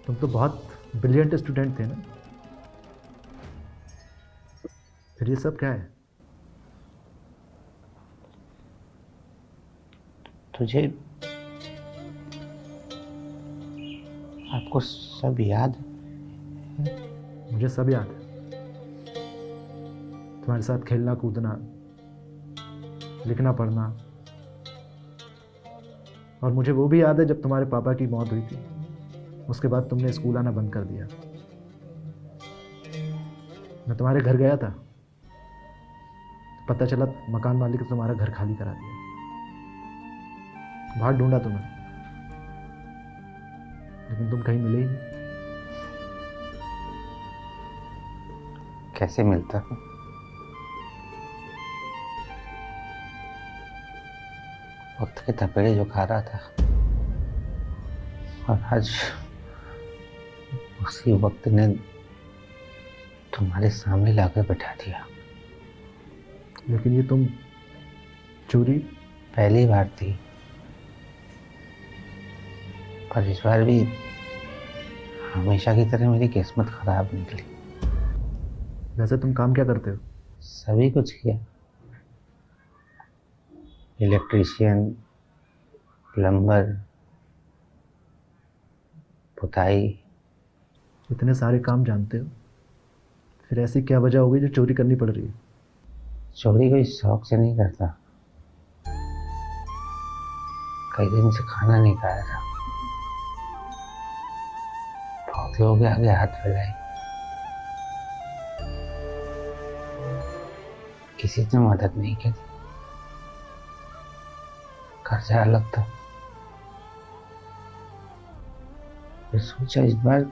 तुम तो बहुत ब्रिलियंट स्टूडेंट थे ना, फिर ये सब क्या है? तुझे आपको सब याद है? मुझे सब याद है, तुम्हारे साथ खेलना कूदना, लिखना पढ़ना, और मुझे वो भी याद है जब तुम्हारे पापा की मौत हुई थी, उसके बाद तुमने स्कूल आना बंद कर दिया। मैं तुम्हारे घर गया था, पता चला मकान मालिक ने तुम्हारा घर खाली करा दिया। बाहर ढूंढा तुम्हें, लेकिन तुम कहीं मिले ही नहीं। कैसे मिलता हूँ? वक्त के थपेड़े जो खा रहा था, और आज उसी वक्त ने तुम्हारे सामने लाकर बैठा दिया। लेकिन ये तुम चोरी पहली बार थी, पर इस बार भी हमेशा की तरह मेरी किस्मत खराब निकली। वैसे तुम काम क्या करते हो? सभी कुछ किया, इलेक्ट्रीशियन, प्लम्बर, पुताई। इतने सारे काम जानते हो, फिर ऐसी क्या वजह हो गई जो चोरी करनी पड़ रही है? चोरी कोई शौक से नहीं करता, कई दिन से खाना नहीं खाया था, बहुत लोगों के आगे हाथ फैलाए, किसी ने मदद नहीं की। कर्जा अलग था। फिर सोचा इस बार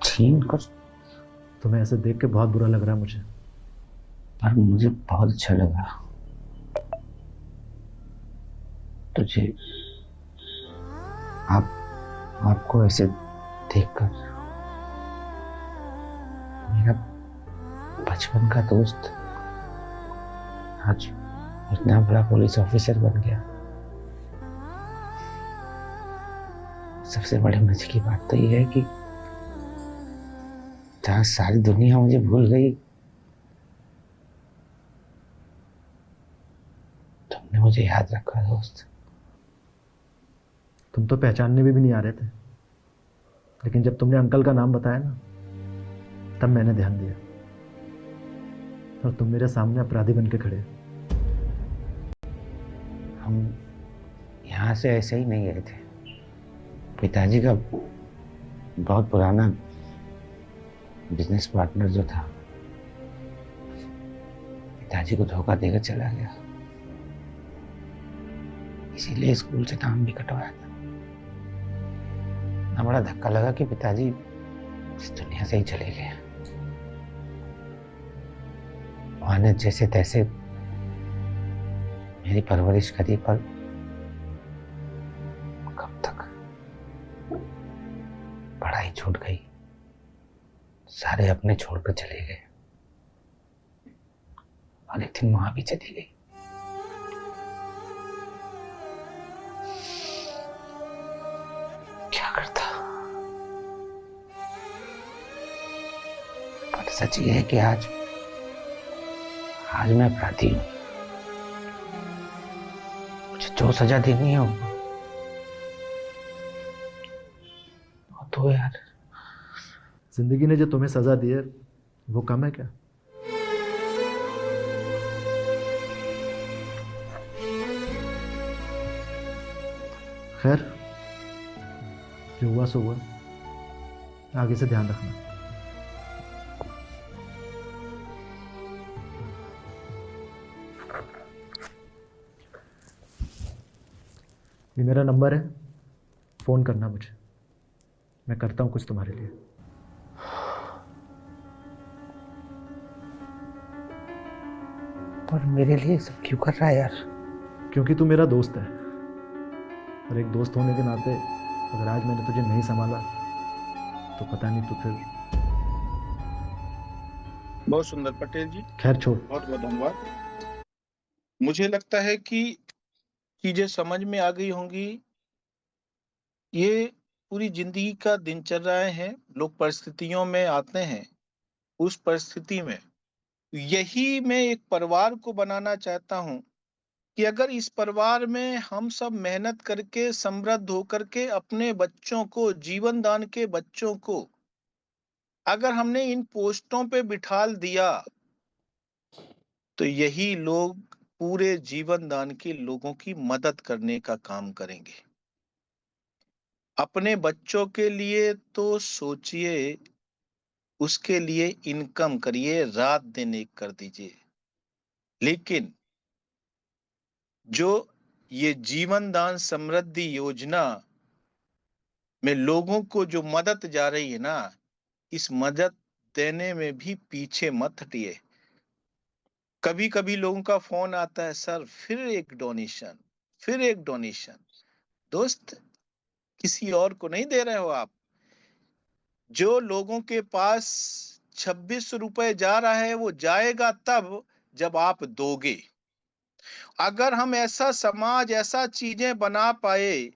छीन कर, तुम्हें ऐसे देख के बहुत बुरा लग रहा है मुझे। पर मुझे बहुत अच्छा लगा तुझे, आपको ऐसे देखकर। मेरा बचपन का दोस्त आज इतना बड़ा पुलिस ऑफिसर बन गया। सबसे बड़े मजे की बात तो यह है कि जहाँ सारी दुनिया मुझे भूल गई, तुमने मुझे याद रखा दोस्त। तुम तो पहचानने में भी नहीं आ रहे थे, लेकिन जब तुमने अंकल का नाम बताया ना, तब मैंने ध्यान दिया और तुम मेरे सामने अपराधी बन के खड़े। हम यहाँ से ऐसे ही नहीं गए थे। पिताजी का बहुत पुराना बिजनेस पार्टनर जो था, पिताजी को धोखा देकर चला गया, इसीलिए स्कूल से नाम भी कटवाया था। ना बड़ा धक्का लगा कि पिताजी इस दुनिया से ही चले गए। उन्होंने जैसे तैसे मेरी परवरिश करी, पर कब तक। पढ़ाई छूट गई, सारे अपने छोड़कर चले गए, और एक दिन मां भी चली गई। क्या करता। पर सच ये है कि आज मैं अपराधी हूं। मुझे जो सजा देनी है वो तो यार। जिंदगी ने जो तुम्हें सजा दी है वो कम है क्या? खैर, जो हुआ सो हुआ। आगे से ध्यान रखना। ये मेरा नंबर है, फ़ोन करना मुझे, मैं करता हूँ कुछ तुम्हारे लिए। पर मेरे लिए सब क्यों कर रहा है यार? क्योंकि तू मेरा दोस्त है, और एक दोस्त होने के नाते अगर आज मैंने तुझे नहीं संभाला तो पता नहीं तो फिर। बहुत सुंदर पटेल जी, खैर छोड़। बहुत बहुत धन्यवाद। मुझे लगता है कि चीजें समझ में आ गई होंगी। ये पूरी जिंदगी का दिनचर्याएं हैं। लोग परिस्थितियों में आते हैं, उस परिस्थिति में यही मैं एक परिवार को बनाना चाहता हूं कि अगर इस परिवार में हम सब मेहनत करके समृद्ध होकर के अपने बच्चों को, जीवन दान के बच्चों को अगर हमने इन पोस्टों पे बिठाल दिया, तो यही लोग पूरे जीवन दान के लोगों की मदद करने का काम करेंगे। अपने बच्चों के लिए तो सोचिए, उसके लिए इनकम करिए, रात दिन एक कर दीजिए। लेकिन जो ये जीवन दान समृद्धि योजना में लोगों को जो मदद जा रही है ना, इस मदद देने में भी पीछे मत हटिए। कभी कभी लोगों का फोन आता है, सर फिर एक डोनेशन, फिर एक डोनेशन। दोस्त, किसी और को नहीं दे रहे हो आप। जो लोगों के पास 26 रुपए जा रहा है वो जाएगा तब जब आप दोगे। अगर हम ऐसा समाज, ऐसा चीजें बना पाए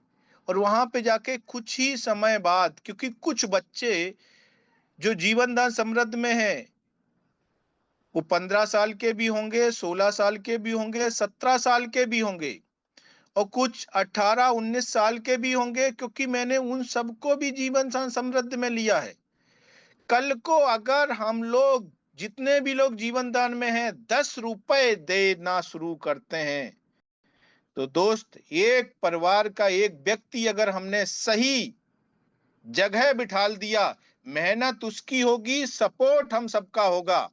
और वहां पे जाके कुछ ही समय बाद, क्योंकि कुछ बच्चे जो जीवन दान समृद्ध में है वो 15 साल के भी होंगे, 16 साल के भी होंगे, 17 साल के भी होंगे, और कुछ 18-19 साल के भी होंगे, क्योंकि मैंने उन सबको भी जीवन दान समृद्ध में लिया है। कल को अगर हम लोग, जितने भी लोग जीवन दान में हैं, 10 रुपए देना शुरू करते हैं, तो दोस्त, एक परिवार का एक व्यक्ति अगर हमने सही जगह बिठाल दिया, मेहनत उसकी होगी, सपोर्ट हम सबका होगा,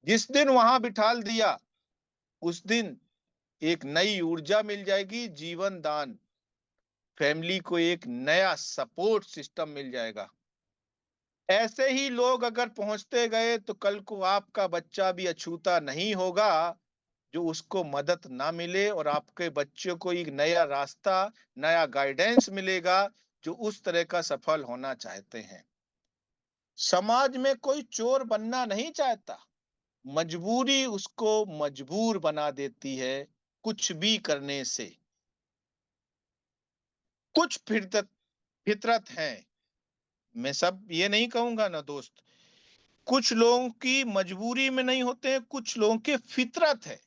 जिस दिन वहां बिठाल दिया उस दिन एक नई ऊर्जा मिल जाएगी, जीवन दान फैमिली को एक नया सपोर्ट सिस्टम मिल जाएगा। ऐसे ही लोग अगर पहुंचते गए तो कल को आपका बच्चा भी अछूता नहीं होगा जो उसको मदद ना मिले, और आपके बच्चों को एक नया रास्ता, नया गाइडेंस मिलेगा जो उस तरह का सफल होना चाहते हैं। समाज में कोई चोर बनना नहीं चाहता, मजबूरी उसको मजबूर बना देती है कुछ भी करने से। कुछ फितरत है, मैं सब ये नहीं कहूंगा ना दोस्त, कुछ लोगों की मजबूरी में नहीं होते हैं, कुछ लोगों के फितरत है।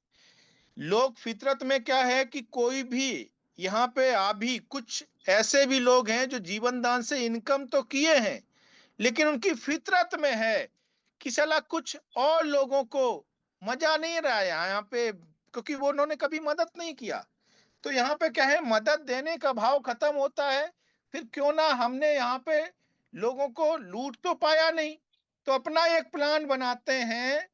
लोग फितरत में क्या है कि कोई भी यहाँ पे अभी कुछ ऐसे भी लोग हैं जो जीवन दान से इनकम तो किए हैं, लेकिन उनकी फितरत में है कि साला कुछ और लोगों को मजा नहीं रहा है यहाँ पे, क्योंकि वो उन्होंने कभी मदद नहीं किया। तो यहाँ पे क्या है, मदद देने का भाव खत्म होता है। फिर क्यों ना, हमने यहाँ पे लोगों को लूट तो पाया नहीं, तो अपना एक प्लान बनाते हैं,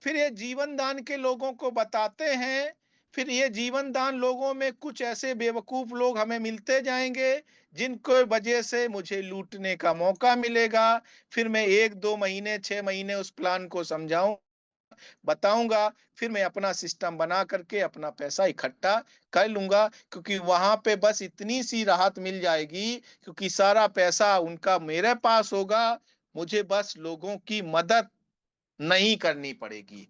फिर ये जीवन दान के लोगों को बताते हैं। फिर ये जीवन दान लोगों में कुछ ऐसे बेवकूफ लोग हमें मिलते जाएंगे जिनको वजह से मुझे लूटने का मौका मिलेगा। फिर मैं 1-2 महीने 6 महीने उस प्लान को समझाऊं, बताऊंगा, फिर मैं अपना सिस्टम बना करके अपना पैसा इकट्ठा कर लूंगा, क्योंकि वहां पे बस इतनी सी राहत मिल जाएगी, क्योंकि सारा पैसा उनका मेरे पास होगा, मुझे बस लोगों की मदद नहीं करनी पड़ेगी।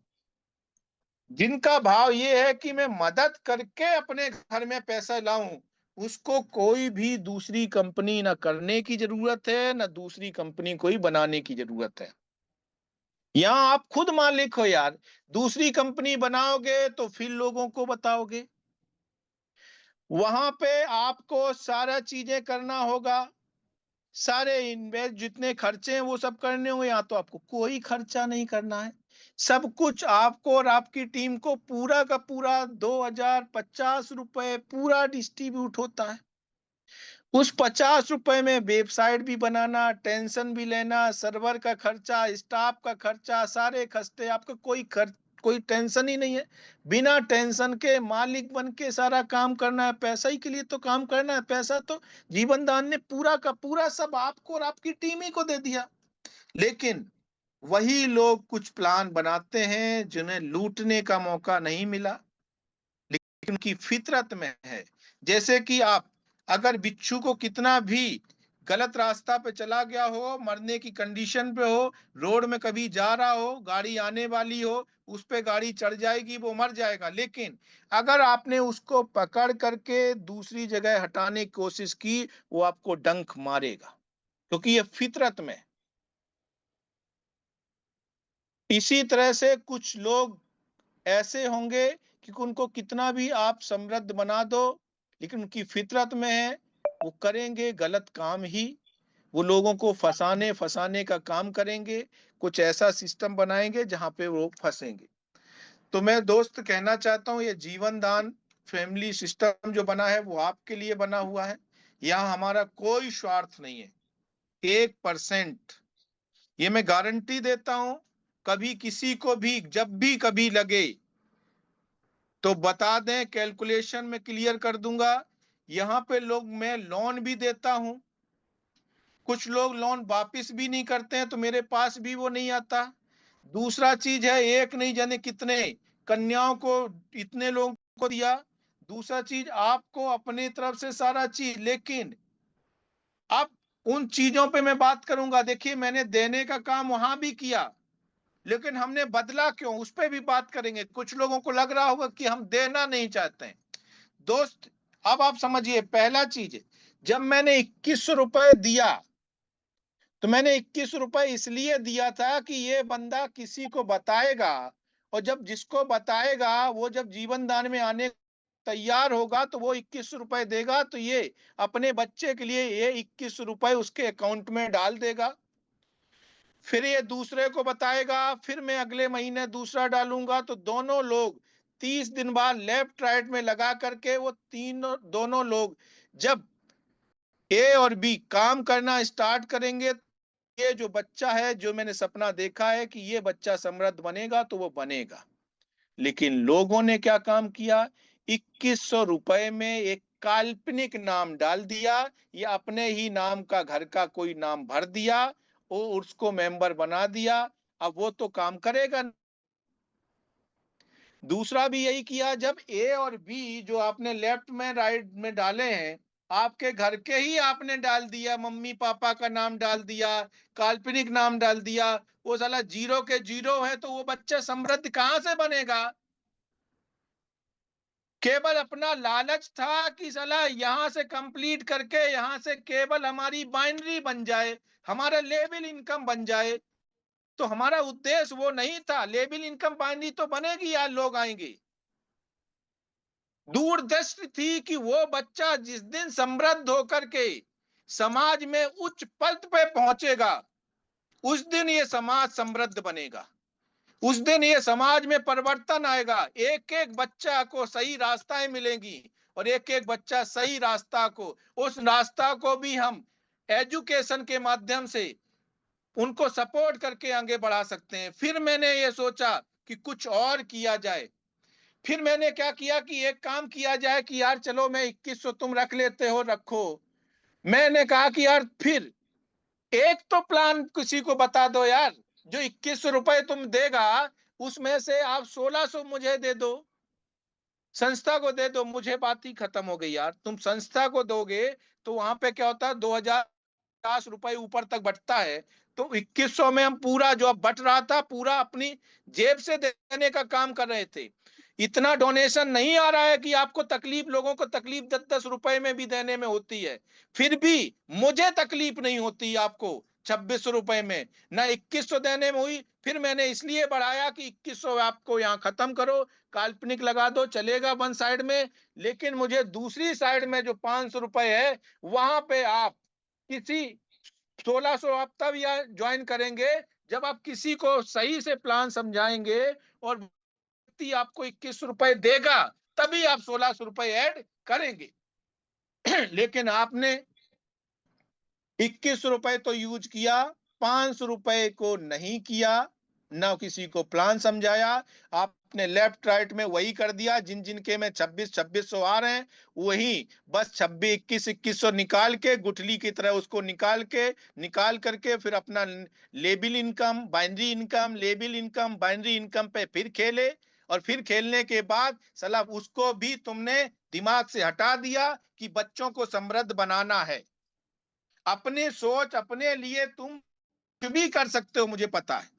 जिनका भाव ये है कि मैं मदद करके अपने घर में पैसा लाऊं, उसको कोई भी दूसरी कंपनी ना करने की जरूरत है, ना दूसरी कंपनी कोई बनाने की जरूरत है। यहाँ आप खुद मालिक हो यार, दूसरी कंपनी बनाओगे तो फिर लोगों को बताओगे, वहां पे आपको सारा चीजें करना होगा, सारे इन्वेस्ट जितने खर्चे हैं वो सब करने होंगे। यहाँ तो आपको कोई खर्चा नहीं करना है, सब कुछ आपको और आपकी टीम को पूरा का पूरा 2050 रुपए पूरा डिस्ट्रीब्यूट होता है। उस 50 रुपए में वेबसाइट भी बनाना, टेंशन भी लेना, सर्वर का खर्चा, स्टाफ का खर्चा, सारे खर्चे, आपका कोई टेंशन ही नहीं है। बिना टेंशन के मालिक बन के सारा काम करना है, पैसा ही के लिए तो काम करना है। पैसा तो जीवन दान ने पूरा का पूरा सब आपको और आपकी टीम ही को दे दिया। लेकिन वही लोग कुछ प्लान बनाते हैं जिन्हें लूटने का मौका नहीं मिला, लेकिन उनकी फितरत में है। जैसे कि आप अगर बिच्छू को कितना भी गलत रास्ता पे चला गया हो, मरने की कंडीशन पे हो, रोड में कभी जा रहा हो, गाड़ी आने वाली हो, उस पे गाड़ी चढ़ जाएगी, वो मर जाएगा। लेकिन अगर आपने उसको पकड़ करके दूसरी जगह हटाने की कोशिश की, वो आपको डंक मारेगा, क्योंकि ये फितरत में। इसी तरह से कुछ लोग ऐसे होंगे कि उनको कितना भी आप समृद्ध बना दो, लेकिन उनकी फितरत में है वो करेंगे गलत काम ही, वो लोगों को फंसाने का काम करेंगे, कुछ ऐसा सिस्टम बनाएंगे जहां पे वो फंसेंगे। तो मैं दोस्त कहना चाहता हूं, ये जीवन दान फैमिली सिस्टम जो बना है वो आपके लिए बना हुआ है। यहाँ हमारा कोई स्वार्थ नहीं है, 1%। ये मैं गारंटी देता हूं, कभी किसी को भी जब भी कभी लगे तो बता दें, कैलकुलेशन में क्लियर कर दूंगा। यहाँ पे लोग, मैं लोन भी देता हूं, कुछ लोग लोन वापस भी नहीं करते हैं, तो मेरे पास भी वो नहीं आता। दूसरा चीज है, एक नहीं जाने कितने कन्याओं को, इतने लोगों को दिया। दूसरा चीज, आपको अपनी तरफ से सारा चीज, लेकिन अब उन चीजों पे मैं बात करूंगा। देखिए, मैंने देने का काम वहां भी किया, लेकिन हमने बदला क्यों, उस पर भी बात करेंगे। कुछ लोगों को लग रहा होगा कि हम देना नहीं चाहते हैं। दोस्त, अब आप समझिए, पहला चीज, जब मैंने 21 रुपए दिया, तो मैंने 21 रुपए इसलिए दिया था कि ये बंदा किसी को बताएगा, और जब जिसको बताएगा वो जब जीवन दान में आने तैयार होगा तो वो 21 रुपए देगा, तो ये अपने बच्चे के लिए ये 21 रुपए उसके अकाउंट में डाल देगा। फिर ये दूसरे को बताएगा, फिर मैं अगले महीने दूसरा डालूंगा, तो दोनों लोग 30 दिन बाद लेफ्ट राइट में लगा करके वो दोनों लोग जब ए और बी काम करना स्टार्ट करेंगे, ये जो बच्चा है, जो मैंने सपना देखा है कि ये बच्चा समृद्ध बनेगा, तो वो बनेगा। लेकिन लोगों ने क्या काम किया, 2100 रुपए में एक काल्पनिक नाम डाल दिया, या अपने ही नाम का घर का कोई नाम भर दिया और उसको मेंबर बना दिया। अब वो तो काम करेगा। दूसरा भी यही किया, जब ए और बी जो आपने लेफ्ट में राइट में डाले हैं, आपके घर के ही आपने डाल दिया, मम्मी पापा का नाम डाल दिया, काल्पनिक नाम डाल दिया, वो साला जीरो के जीरो है, तो वो बच्चा समृद्ध कहां से बनेगा? केवल अपना लालच था कि साला यहां से कंप्लीट करके यहां से केवल हमारी बाइनरी बन जाए, हमारा लेवल इनकम बन जाए। तो हमारा उद्देश्य वो नहीं था। लेवल इनकम बाइनरी तो बनेगी यार, लोग आएंगे। दूरदृष्टि थी कि वो बच्चा जिस दिन समृद्ध होकर के समाज में उच्च पद पे पहुंचेगा, उस दिन ये समाज समृद्ध बनेगा, उस दिन ये समाज में परिवर्तन आएगा। एक एक बच्चा को सही रास्ताएं मिलेंगी, और एक एक बच्चा सही रास्ता को, उस रास्ता को भी हम एजुकेशन के माध्यम से उनको सपोर्ट करके आगे बढ़ा सकते हैं। फिर मैंने ये सोचा कि कुछ और किया जाए। फिर मैंने क्या किया कि एक काम किया जाए कि यार चलो, मैं 2100 तुम रख लेते हो, रखो। मैंने कहा कि यार फिर एक तो प्लान किसी को बता दो यार, जो 2100 रुपए तुम देगा, उसमें से आप 1600 मुझे दे दो, संस्था को दे दो। मुझे बात ही खत्म हो गई यार। तुम संस्था को दोगे तो वहां पे क्या होता है, 2050 रुपए ऊपर तक बटता है। तो 2100 में हम पूरा जो अब बट रहा था, पूरा अपनी जेब से देने का काम कर रहे थे। इतना डोनेशन नहीं आ रहा है कि आपको तकलीफ, लोगों को तकलीफ 10-10 रुपए में भी देने में होती है। फिर भी मुझे तकलीफ नहीं होती आपको 2600 रुपए में, ना 2100 देने में हुई। फिर मैंने इसलिए बढ़ाया कि 2100 आपको यहाँ खत्म करो, काल्पनिक लगा दो, चलेगा वन साइड में। लेकिन मुझे दूसरी साइड में जो 500 रुपए है, वहां पे आप किसी 1600 आप तब या ज्वाइन करेंगे जब आप किसी को सही से प्लान समझाएंगे, और व्यक्ति आपको 21 रुपए देगा, तभी आप 1600 रुपए ऐड करेंगे। लेकिन आपने 21 रुपए तो यूज किया, 500 रुपए को नहीं किया, ना किसी को प्लान समझाया। आपने लेफ्ट राइट में वही कर दिया, जिन जिन के में 2600 आ रहे हैं, वही बस 2100 निकाल के, गुठली की तरह उसको निकाल करके फिर अपना label income, binary income, label income, binary income पे फिर खेले। और फिर खेलने के बाद साला उसको भी तुमने दिमाग से हटा दिया कि बच्चों को समृद्ध बनाना है। अपनी सोच, अपने लिए तुम कुछ भी कर सकते हो, मुझे पता है,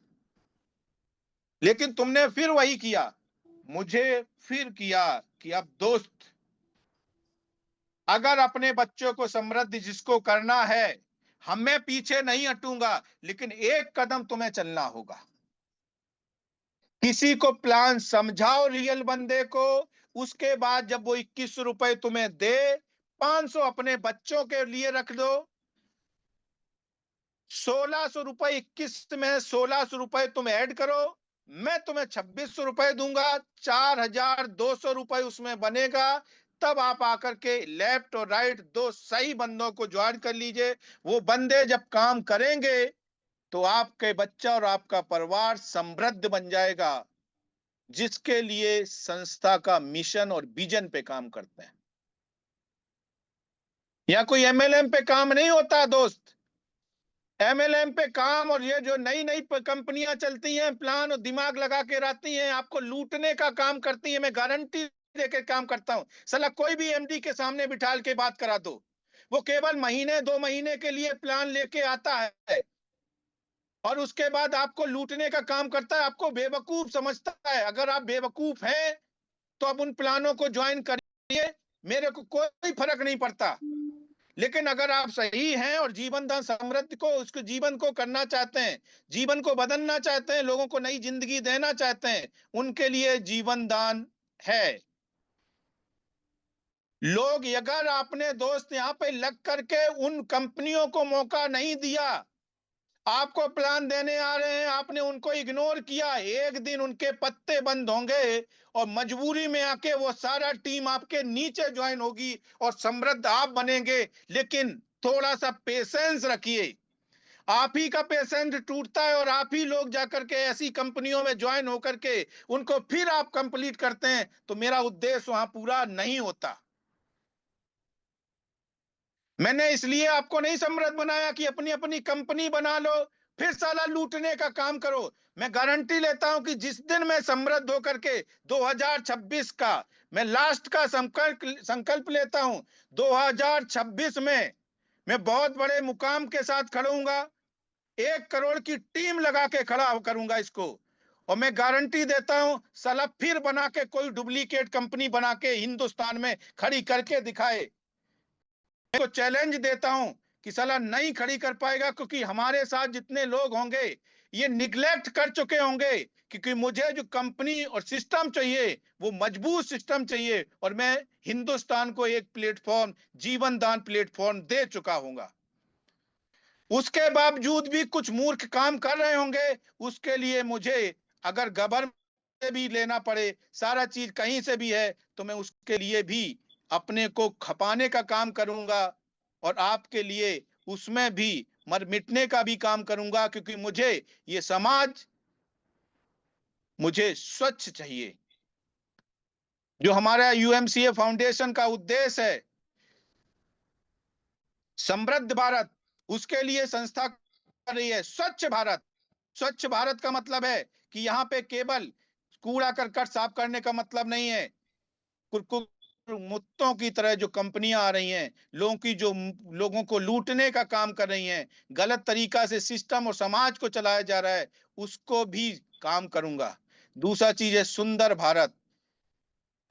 लेकिन तुमने फिर वही किया। मुझे फिर किया कि अब दोस्त, अगर अपने बच्चों को समृद्ध जिसको करना है, मैं पीछे नहीं हटूंगा, लेकिन एक कदम तुम्हें चलना होगा। किसी को प्लान समझाओ, रियल बंदे को। उसके बाद जब वो 21 रुपए तुम्हें दे, 500 अपने बच्चों के लिए रख दो। 1600 रुपए 21 में 1600 रुपए तुम ऐड करो, मैं तुम्हें 2600 रुपए दूंगा, 4200 रुपए उसमें बनेगा। तब आप आकर के लेफ्ट और राइट दो सही बंदों को ज्वाइन कर लीजिए। वो बंदे जब काम करेंगे तो आपके बच्चा और आपका परिवार समृद्ध बन जाएगा, जिसके लिए संस्था का मिशन और विजन पे काम करते हैं। या कोई एमएलएम पे काम नहीं होता दोस्त। एमएलएम पे काम, और ये जो नई नई कंपनियां चलती हैं, प्लान और दिमाग लगा के रहती हैं, आपको लूटने का काम करती हैं। मैं गारंटी देकर काम करता हूं। साला कोई भी एमडी के सामने बिठाल के बात करा दो, वो केवल महीने 2 महीने के लिए प्लान लेके आता है, और उसके बाद आपको लूटने का काम करता है, आपको बेवकूफ समझता है। अगर आप बेवकूफ हैं तो आप उन प्लानों को ज्वाइन करिए, मेरे को कोई फर्क नहीं पड़ता। लेकिन अगर आप सही हैं और जीवन दान समृद्धि को, उसके जीवन को करना चाहते हैं, जीवन को बदलना चाहते हैं, लोगों को नई जिंदगी देना चाहते हैं, उनके लिए जीवन दान है। लोग, अगर आपने दोस्त यहाँ पे लग करके उन कंपनियों को मौका नहीं दिया, आपको प्लान देने आ रहे हैं, आपने उनको इग्नोर किया, एक दिन उनके पत्ते बंद होंगे और मजबूरी में आके वो सारा टीम आपके नीचे ज्वाइन होगी और समृद्ध आप बनेंगे। लेकिन थोड़ा सा पेशेंस रखिए। आप ही का पेशेंट टूटता है और आप ही लोग जाकर के ऐसी कंपनियों में ज्वाइन होकर के उनको फिर आप कंप्लीट करते हैं, तो मेरा उद्देश्य वहां पूरा नहीं होता। मैंने इसलिए आपको नहीं समृद्ध बनाया कि अपनी अपनी कंपनी बना लो फिर साला लूटने का काम करो। मैं गारंटी लेता हूं कि जिस दिन मैं समृद्ध होकर के 2026 का मैं लास्ट का संकल्प लेता हूं, 2026 में मैं बहुत बड़े मुकाम के साथ खड़ूंगा, 1 करोड़ की टीम लगा के खड़ा करूंगा इसको। और मैं गारंटी देता हूं साला फिर बना के कोई डुप्लीकेट कंपनी बना के हिंदुस्तान में खड़ी करके दिखाए। को चैलेंज देता हूं कि साला नहीं खड़ी कर पाएगा, क्योंकि हमारे साथ जितने लोग होंगे ये निगलेक्ट कर चुके होंगे, क्योंकि मुझे जो कंपनी और सिस्टम चाहिए वो मजबूत सिस्टम चाहिए, और मैं हिंदुस्तान को एक प्लेटफॉर्म, जीवन दान प्लेटफॉर्म दे चुका हूंगा। उसके बावजूद भी कुछ मूर्ख काम कर रहे होंगे, उसके लिए मुझे अगर गवर्नमेंट से भी लेना पड़े, सारा चीज कहीं से भी है, तो मैं उसके लिए भी अपने को खपाने का काम करूंगा, और आपके लिए उसमें भी मर मिटने का भी काम करूंगा, क्योंकि मुझे ये समाज मुझे स्वच्छ चाहिए। जो हमारा यूएमसीए फाउंडेशन का उद्देश्य है समृद्ध भारत, उसके लिए संस्था कर रही है स्वच्छ भारत। स्वच्छ भारत का मतलब है कि यहाँ पे केवल कूड़ा करकट साफ करने का मतलब नहीं है। मुत्तों की तरह जो कंपनियां आ रही हैं, लोगों की जो लोगों को लूटने का काम कर रही हैं, गलत तरीका से सिस्टम और समाज को चलाया जा रहा है, उसको भी काम करूंगा। दूसरा चीज है सुंदर भारत।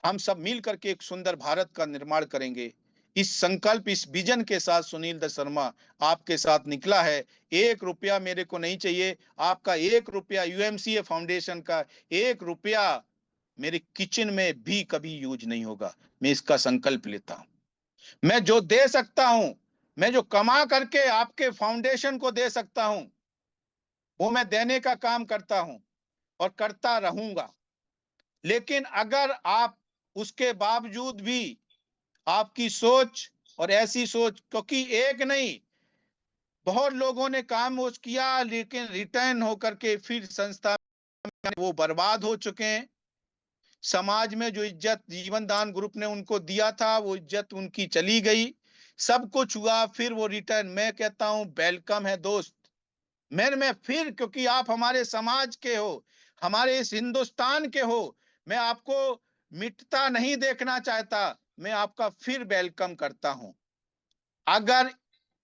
हम सब मिल करके एक सुंदर भारत का निर्माण करेंगे। इस संकल्प, इस विजन के साथ सुनील दत्त शर्मा आपके साथ निकला है। 1 रुपया मेरे को नहीं चाहिए, आपका 1 रुपया यूएमसीए फाउंडेशन का 1 रुपया मेरे किचन में भी कभी यूज नहीं होगा। मैं इसका संकल्प लेता हूं। मैं जो दे सकता हूं, मैं जो कमा करके आपके फाउंडेशन को दे सकता हूं, वो मैं देने का काम करता हूं और करता रहूंगा। लेकिन अगर आप उसके बावजूद भी आपकी सोच, और ऐसी सोच, क्योंकि एक नहीं बहुत लोगों ने काम वो किया, लेकिन रिटर्न होकर के फिर संस्था में वो बर्बाद हो चुके हैं। समाज में जो इज्जत जीवन दान ग्रुप ने उनको दिया था, वो इज्जत उनकी चली गई। सब कुछ हुआ, फिर वो रिटर्न। मैं कहता हूं वेलकम है दोस्त। मैं फिर, क्योंकि आप हमारे समाज के हो, हमारे इस हिंदुस्तान के हो, मैं आपको मिटता नहीं देखना चाहता। मैं आपका फिर वेलकम करता हूं। अगर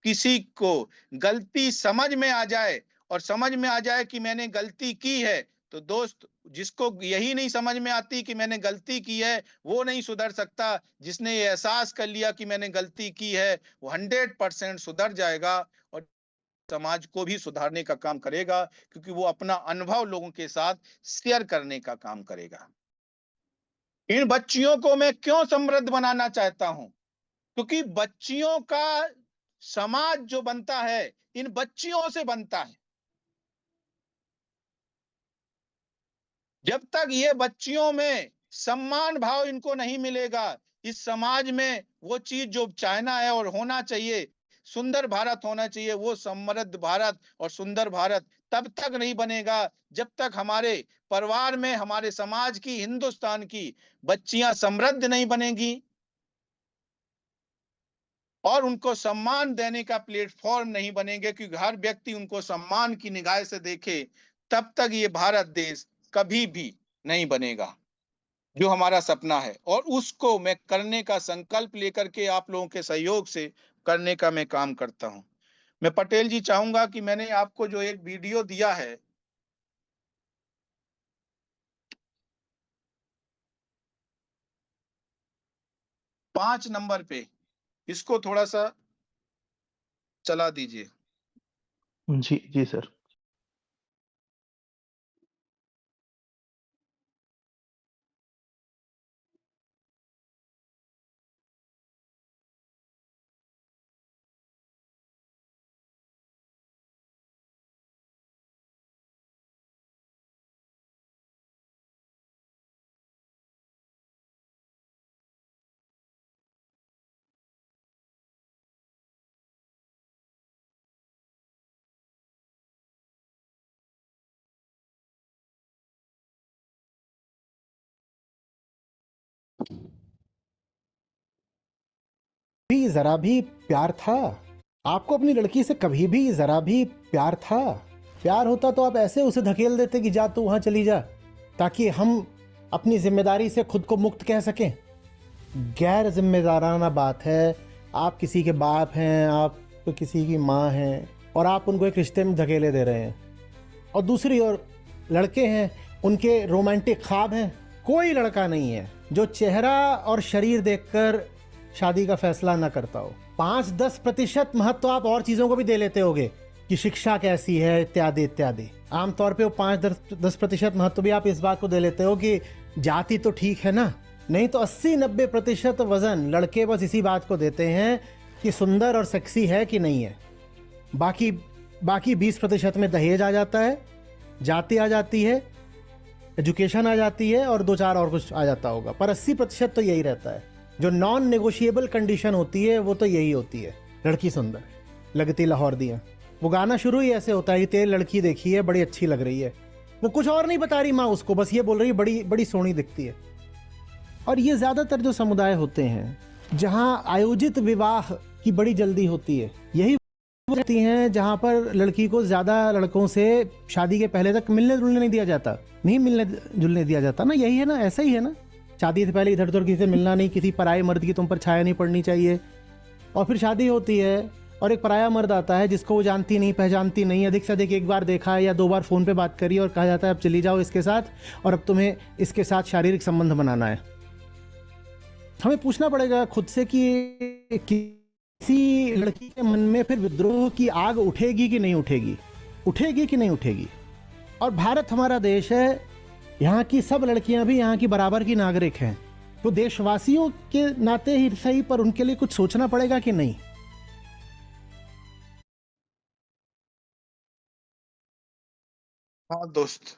किसी को गलती समझ में आ जाए, और समझ में आ जाए कि मैंने गलती की है, तो दोस्त, जिसको यही नहीं समझ में आती कि मैंने गलती की है, वो नहीं सुधर सकता। जिसने ये एहसास कर लिया कि मैंने गलती की है, वो 100% सुधर जाएगा, और समाज को भी सुधारने का काम करेगा, क्योंकि वो अपना अनुभव लोगों के साथ शेयर करने का काम करेगा। इन बच्चियों को मैं क्यों समृद्ध बनाना चाहता हूं? क्योंकि बच्चियों का समाज जो बनता है, इन बच्चियों से बनता है। जब तक ये बच्चियों में सम्मान भाव इनको नहीं मिलेगा, इस समाज में वो चीज जो चाहना है और होना चाहिए, सुंदर भारत होना चाहिए, वो समृद्ध भारत और सुंदर भारत तब तक नहीं बनेगा जब तक हमारे परिवार में, हमारे समाज की, हिंदुस्तान की बच्चियां समृद्ध नहीं बनेंगी और उनको सम्मान देने का प्लेटफॉर्म नहीं बनेंगे, क्योंकि हर व्यक्ति उनको सम्मान की निगाह से देखे, तब तक ये भारत देश कभी भी नहीं बनेगा, जो हमारा सपना है। और उसको मैं करने का संकल्प लेकर के आप लोगों के सहयोग से करने का मैं काम करता हूं। मैं पटेल जी चाहूंगा कि मैंने आपको जो एक वीडियो दिया है, 5 नंबर पे, इसको थोड़ा सा चला दीजिए। जी जी सर। भी जरा भी प्यार था? आपको अपनी लड़की से कभी भी जरा भी प्यार था? प्यार होता तो आप ऐसे उसे धकेल देते कि जा तू वहां चली जा, ताकि हम अपनी जिम्मेदारी से खुद को मुक्त कह सकें। गैर जिम्मेदाराना बात है। आप किसी के बाप हैं, आप तो किसी की माँ हैं, और आप उनको एक रिश्ते में धकेले दे रहे हैं। और दूसरी ओर लड़के हैं, उनके रोमांटिक ख्वाब हैं। कोई लड़का नहीं है जो चेहरा और शरीर देखकर शादी का फैसला ना करता हो। 5-10% महत्व आप और चीजों को भी दे लेते होगे कि शिक्षा कैसी है, इत्यादि इत्यादि। आमतौर पे वो 5-10% महत्व भी आप इस बात को दे लेते हो कि जाति तो ठीक है ना, नहीं तो 80-90% वजन लड़के बस इसी बात को देते हैं कि सुंदर और सेक्सी है कि नहीं है। बाकी 20% में दहेज आ जाता है, जाति आ जाती है, एजुकेशन आ जाती है, और 2-4 और कुछ आ जाता होगा, पर 80% तो यही रहता है। जो नॉन नेगोशिएबल कंडीशन होती है वो तो यही होती है, लड़की सुंदर लगती लाहौर दियाँ। वो गाना शुरू ही ऐसे होता है कि तेरी लड़की देखी है, बड़ी अच्छी लग रही है। वो कुछ और नहीं बता रही माँ उसको, बस ये बोल रही है बड़ी बड़ी सोहनी दिखती है। और ये ज़्यादातर जो समुदाय होते हैं जहाँ आयोजित विवाह की बड़ी जल्दी होती है, यही होती हैं जहाँ पर लड़की को ज़्यादा लड़कों से शादी के पहले तक मिलने जुलने नहीं दिया जाता, नहीं मिलने जुलने दिया जाता ना। यही है ना, ऐसा ही है ना। शादी से पहले इधर उधर किसी से मिलना नहीं, किसी पराये मर्द की तुम पर छाया नहीं पड़नी चाहिए। और फिर शादी होती है और एक पराया मर्द आता है जिसको वो जानती नहीं, पहचानती नहीं, अधिक से अधिक 1 बार देखा है या 2 बार फ़ोन पे बात करी, और कहा जाता है अब चली जाओ इसके साथ, और अब तुम्हें इसके साथ शारीरिक संबंध बनाना है। हमें पूछना पड़ेगा खुद से कि किसी लड़की के मन में फिर विद्रोह की आग उठेगी कि नहीं उठेगी, उठेगी कि नहीं उठेगी। और भारत हमारा देश है, यहाँ की सब लड़कियां भी यहाँ की बराबर की नागरिक हैं, तो देशवासियों के नाते ही सही पर उनके लिए कुछ सोचना पड़ेगा कि नहीं। हाँ दोस्त,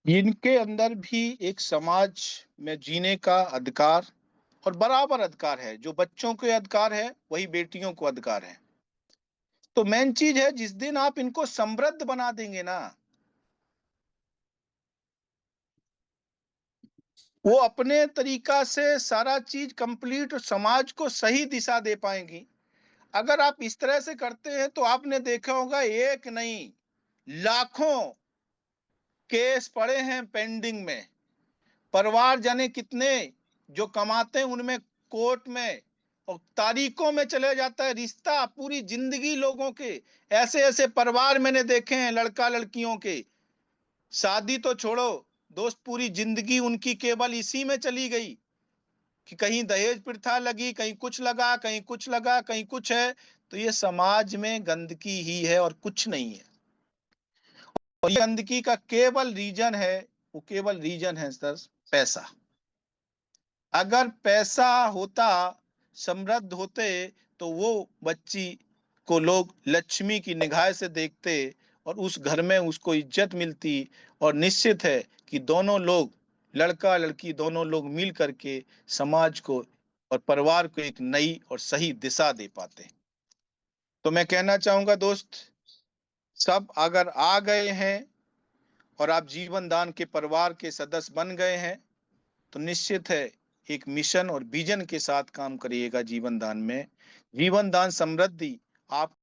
इनके अंदर भी एक समाज में जीने का अधिकार और बराबर अधिकार है। जो बच्चों को अधिकार है वही बेटियों को अधिकार है। तो मेन चीज है, जिस दिन आप इनको समृद्ध बना देंगे ना, वो अपने तरीका से सारा चीज कंप्लीट और समाज को सही दिशा दे पाएंगी। अगर आप इस तरह से करते हैं तो आपने देखा होगा एक नहीं लाखों केस पड़े हैं पेंडिंग में। परिवार जाने कितने जो कमाते हैं उनमें कोर्ट में और तारीखों में चले जाता है रिश्ता, पूरी जिंदगी लोगों के। ऐसे ऐसे परिवार मैंने देखे हैं, लड़का लड़कियों के। शादी तो छोड़ो दोस्त, पूरी जिंदगी उनकी केवल इसी में चली गई कि कहीं दहेज प्रथा लगी, कहीं कुछ लगा, कहीं कुछ लगा, कहीं कुछ है। तो ये समाज में गंदगी ही है और कुछ नहीं है। और ये गंदगी का केवल रीजन है, वो केवल रीजन है सर, पैसा। अगर पैसा होता, समृद्ध होते, तो वो बच्ची को लोग लक्ष्मी की निगाह से देखते और उस घर में उसको इज्जत मिलती। और निश्चित है कि दोनों लोग, लड़का लड़की दोनों लोग मिल करके समाज को और परिवार को एक नई और सही दिशा दे पाते। तो मैं कहना चाहूंगा दोस्त, सब अगर आ गए हैं और आप जीवन दान के परिवार के सदस्य बन गए हैं, तो निश्चित है एक मिशन और विजन के साथ काम करिएगा जीवन दान में। जीवन दान समृद्धि आप